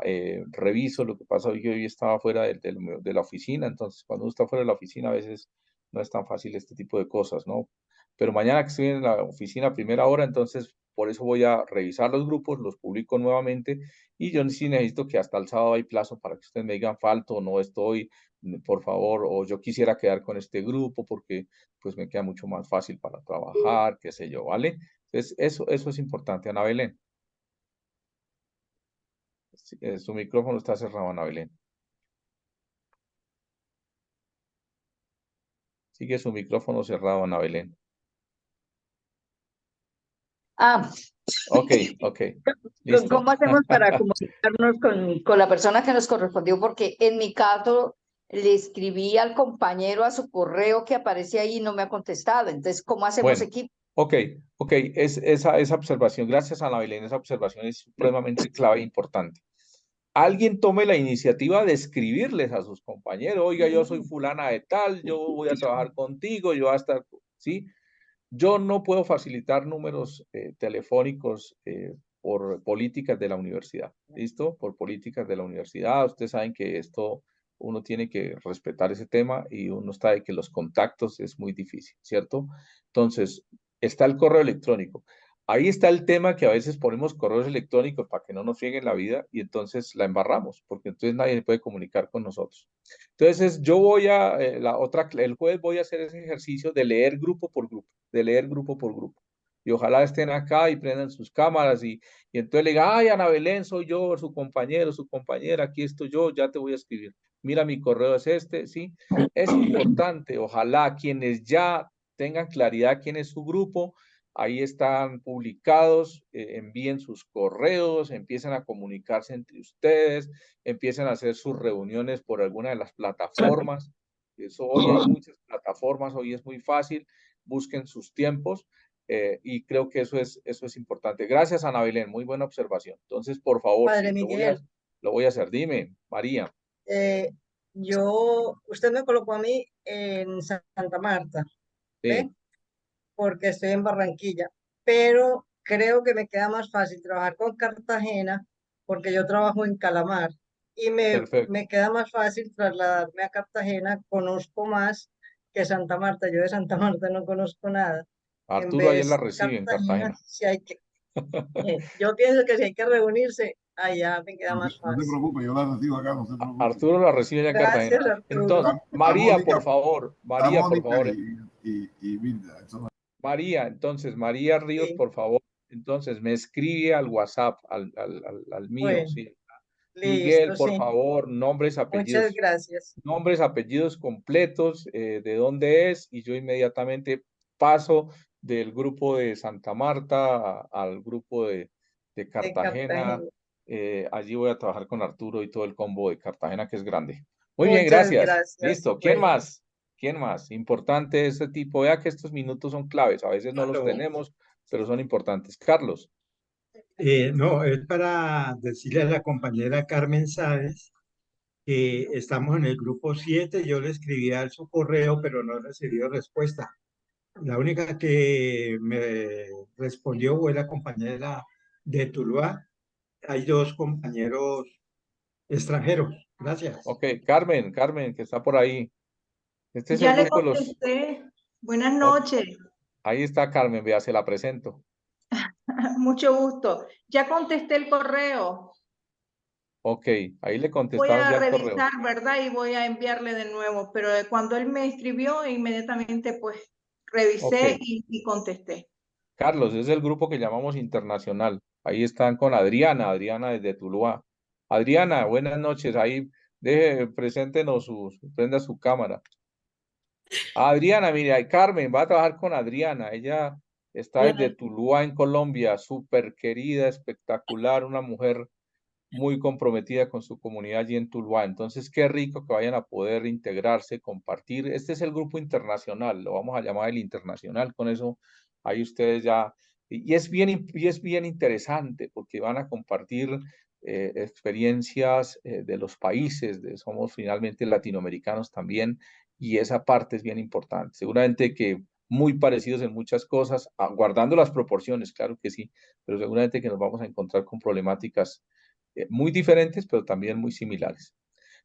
[SPEAKER 1] reviso lo que pasa hoy, que hoy estaba fuera de la oficina. Entonces cuando uno está fuera de la oficina a veces no es tan fácil este tipo de cosas, ¿no? Pero mañana que estoy en la oficina a primera hora, entonces por eso voy a revisar los grupos, los publico nuevamente y yo sí necesito que hasta el sábado hay plazo para que ustedes me digan falto o no estoy, por favor, o yo quisiera quedar con este grupo porque pues me queda mucho más fácil para trabajar, qué sé yo, ¿vale? Entonces, eso es importante, Ana Belén. Sí, su micrófono está cerrado, Ana Belén. Sigue su micrófono cerrado, Ana Belén.
[SPEAKER 5] Ah,
[SPEAKER 1] Ok, listo.
[SPEAKER 5] ¿cómo hacemos para comunicarnos con la persona que nos correspondió? Porque en mi caso le escribí al compañero a su correo que aparece ahí y no me ha contestado. Entonces, ¿cómo hacemos
[SPEAKER 1] Bueno,
[SPEAKER 5] equipo?
[SPEAKER 1] ok, esa observación, gracias Ana Belén, esa observación es supremamente clave e importante. Alguien tome la iniciativa de escribirles a sus compañeros, oiga, yo soy fulana de tal, yo voy a trabajar contigo, yo voy a estar, ¿sí? Yo no puedo facilitar números telefónicos por políticas de la universidad, ¿listo? Por políticas de la universidad. Ustedes saben que esto uno tiene que respetar ese tema y uno sabe que los contactos es muy difícil, ¿cierto? Entonces, está el correo electrónico. Ahí está el tema que a veces ponemos correos electrónicos para que no nos frieguen la vida y entonces la embarramos, porque entonces nadie se puede comunicar con nosotros. Entonces, yo voy a, el jueves voy a hacer ese ejercicio de leer grupo por grupo, de leer grupo por grupo. Y ojalá estén acá y prendan sus cámaras y entonces le diga, ay, Ana Belén, soy yo, su compañero, su compañera, aquí estoy yo, ya te voy a escribir. Mira, mi correo es este, ¿sí? Es importante, ojalá quienes ya tengan claridad quién es su grupo, ahí están publicados, envíen sus correos, empiecen a comunicarse entre ustedes, empiecen a hacer sus reuniones por alguna de las plataformas. Eso, hoy hay muchas plataformas, hoy es muy fácil, busquen sus tiempos y creo que eso es importante. Gracias, Ana Belén, muy buena observación. Entonces, por favor,
[SPEAKER 12] Padre
[SPEAKER 1] sí,
[SPEAKER 12] Miguel,
[SPEAKER 1] lo voy a hacer. Dime, María.
[SPEAKER 12] usted me colocó a mí en Santa Marta, ¿ve?
[SPEAKER 1] Sí,
[SPEAKER 12] Porque estoy en Barranquilla, pero creo que me queda más fácil trabajar con Cartagena porque yo trabajo en Calamar y
[SPEAKER 1] perfecto.
[SPEAKER 12] me queda más fácil trasladarme a Cartagena, conozco más que Santa Marta, yo de Santa Marta no conozco nada. En
[SPEAKER 1] Arturo ayer la
[SPEAKER 12] vez
[SPEAKER 1] recibe en
[SPEAKER 12] Cartagena,
[SPEAKER 1] Cartagena.
[SPEAKER 12] si hay que, yo pienso que si hay que reunirse, allá me queda más
[SPEAKER 8] No se
[SPEAKER 12] fácil.
[SPEAKER 8] preocupe, yo la recibo acá, no se preocupe.
[SPEAKER 1] Arturo la recibe allá en Cartagena.
[SPEAKER 12] Gracias, Arturo.
[SPEAKER 1] Entonces,
[SPEAKER 8] Está Mónica,
[SPEAKER 1] María, por favor,
[SPEAKER 8] y Vilda.
[SPEAKER 1] María, entonces, María Ríos,
[SPEAKER 12] Sí,
[SPEAKER 1] por favor, entonces me escribe al WhatsApp, al mío,
[SPEAKER 12] bueno,
[SPEAKER 1] ¿sí? Miguel,
[SPEAKER 12] listo,
[SPEAKER 1] por
[SPEAKER 12] sí.
[SPEAKER 1] favor,
[SPEAKER 12] Muchas gracias.
[SPEAKER 1] nombres, apellidos completos, de dónde es, y yo inmediatamente paso del grupo de Santa Marta al grupo de
[SPEAKER 12] De
[SPEAKER 1] Cartagena.
[SPEAKER 12] Cartagena.
[SPEAKER 1] Allí voy a trabajar con Arturo y todo el combo de Cartagena, que es grande. Muy bien,
[SPEAKER 12] Muchas
[SPEAKER 1] gracias.
[SPEAKER 12] gracias.
[SPEAKER 1] Listo. ¿Quién
[SPEAKER 12] Bueno,
[SPEAKER 1] más? ¿Quién más? Importante este tipo. Vea que estos minutos son claves. A veces no los
[SPEAKER 4] Aló.
[SPEAKER 1] tenemos, pero son importantes. Carlos.
[SPEAKER 4] No, es para decirle a la compañera Carmen Sáez que estamos en el grupo 7. Yo le escribí a su correo, pero no he recibido respuesta. La única que me respondió fue la compañera de Tuluá. Hay dos compañeros extranjeros. Gracias.
[SPEAKER 1] Ok, Carmen, que está por ahí. Este es el
[SPEAKER 13] Ya le
[SPEAKER 1] grupo de los...
[SPEAKER 13] contesté. Buenas
[SPEAKER 1] ok,
[SPEAKER 13] noches.
[SPEAKER 1] ahí está Carmen, vea, se la presento.
[SPEAKER 13] Mucho gusto. Ya contesté el correo.
[SPEAKER 1] Ok, ahí le
[SPEAKER 13] Voy
[SPEAKER 1] contestaron
[SPEAKER 13] a
[SPEAKER 1] ya el correo.
[SPEAKER 13] revisar, ¿verdad? Y voy a enviarle de nuevo. Pero cuando él me escribió, inmediatamente pues revisé
[SPEAKER 1] Ok.
[SPEAKER 13] y contesté.
[SPEAKER 1] Carlos, es el grupo que llamamos internacional. Ahí están con Adriana, Adriana desde Tuluá. Adriana, buenas noches. Ahí preséntenos prenda su cámara. Adriana, mire, ahí Carmen va a trabajar con Adriana. Ella está desde Tuluá en Colombia, súper querida, espectacular, una mujer muy comprometida con su comunidad allí en Tuluá. Entonces, qué rico que vayan a poder integrarse, compartir. Este es el grupo internacional, lo vamos a llamar el internacional. Con eso, ahí ustedes ya... Y es bien interesante porque van a compartir experiencias de los países, somos finalmente latinoamericanos también, y esa parte es bien importante. Seguramente que muy parecidos en muchas cosas, guardando las proporciones, claro que sí, pero seguramente que nos vamos a encontrar con problemáticas muy diferentes, pero también muy similares.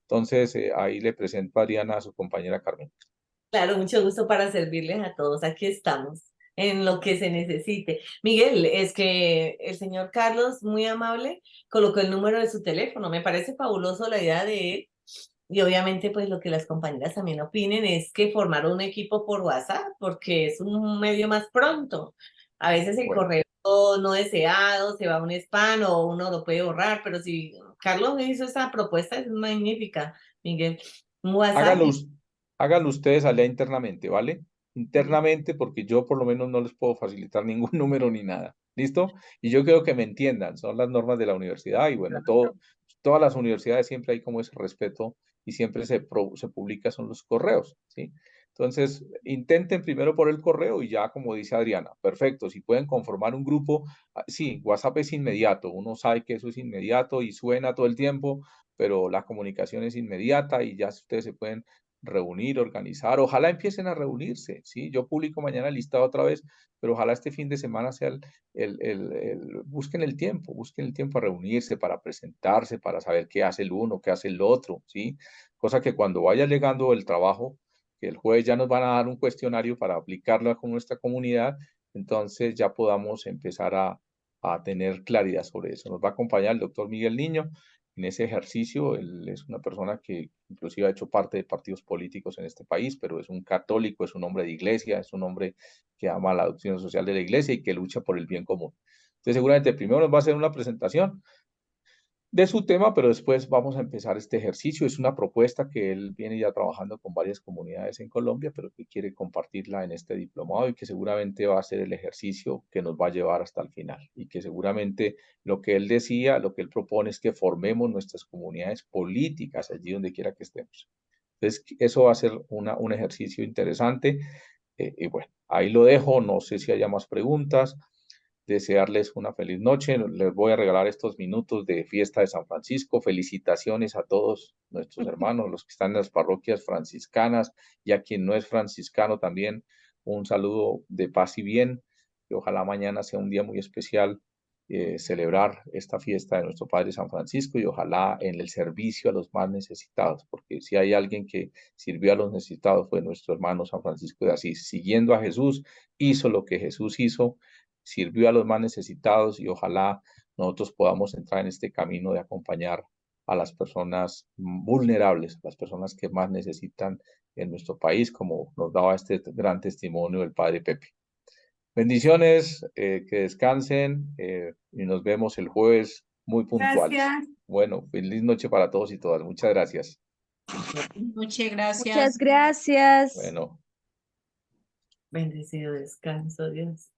[SPEAKER 1] Entonces, ahí le presento a Ariana, a su compañera Carmen.
[SPEAKER 14] Claro, mucho gusto para servirles a todos. Aquí estamos, en lo que se necesite. Miguel, es que el señor Carlos, muy amable, colocó el número de su teléfono. Me parece fabuloso la idea de él. Y obviamente, pues lo que las compañeras también opinen es que formar un equipo por WhatsApp, porque es un medio más pronto. A veces el correo no deseado se va a un spam o uno lo puede borrar, pero si Carlos me hizo esa propuesta, es magnífica, Miguel. Un WhatsApp.
[SPEAKER 1] Háganlo ustedes allá internamente, ¿vale? Internamente, porque yo por lo menos no les puedo facilitar ningún número ni nada. ¿Listo? Y yo creo que me entiendan, son las normas de la universidad y bueno, todas las universidades siempre hay como ese respeto y siempre se publica son los correos, ¿sí? Entonces, intenten primero por el correo y ya como dice Adriana, perfecto, si pueden conformar un grupo, sí, WhatsApp es inmediato, uno sabe que eso es inmediato y suena todo el tiempo, pero la comunicación es inmediata y ya ustedes se pueden reunir, organizar, ojalá empiecen a reunirse, ¿sí? Yo publico mañana el listado otra vez, pero ojalá este fin de semana sea busquen el tiempo a reunirse, para presentarse, para saber qué hace el uno, qué hace el otro, ¿sí? Cosa que cuando vaya llegando el trabajo, que el jueves ya nos van a dar un cuestionario para aplicarlo con nuestra comunidad, entonces ya podamos empezar a tener claridad sobre eso. Nos va a acompañar el doctor Miguel Niño en ese ejercicio. Él es una persona que inclusive ha hecho parte de partidos políticos en este país, pero es un católico, es un hombre de iglesia, es un hombre que ama la doctrina social de la iglesia y que lucha por el bien común. Entonces seguramente primero nos va a hacer una presentación de su tema, pero después vamos a empezar este ejercicio. Es una propuesta que él viene ya trabajando con varias comunidades en Colombia, pero que quiere compartirla en este diplomado y que seguramente va a ser el ejercicio que nos va a llevar hasta el final y que seguramente lo que él decía, lo que él propone es que formemos nuestras comunidades políticas allí donde quiera que estemos. Entonces, eso va a ser un ejercicio interesante. Y bueno, ahí lo dejo. No sé si haya más preguntas. Desearles una feliz noche. Les voy a regalar estos minutos de fiesta de San Francisco. Felicitaciones a todos nuestros hermanos, los que están en las parroquias franciscanas y a quien no es franciscano también. Un saludo de paz y bien. Y ojalá mañana sea un día muy especial, celebrar esta fiesta de nuestro Padre San Francisco y ojalá en el servicio a los más necesitados, porque si hay alguien que sirvió a los necesitados fue nuestro hermano San Francisco de Asís. Siguiendo a Jesús, hizo lo que Jesús hizo, sirvió a los más necesitados y ojalá nosotros podamos entrar en este camino de acompañar a las personas vulnerables, las personas que más necesitan en nuestro país, como nos daba este gran testimonio del Padre Pepe. Bendiciones, que descansen y nos vemos el jueves muy puntuales.
[SPEAKER 10] Gracias.
[SPEAKER 1] Bueno, feliz noche para todos y todas. Muchas gracias.
[SPEAKER 6] Muchas gracias.
[SPEAKER 15] Muchas gracias.
[SPEAKER 1] Bueno.
[SPEAKER 14] Bendecido descanso, Dios.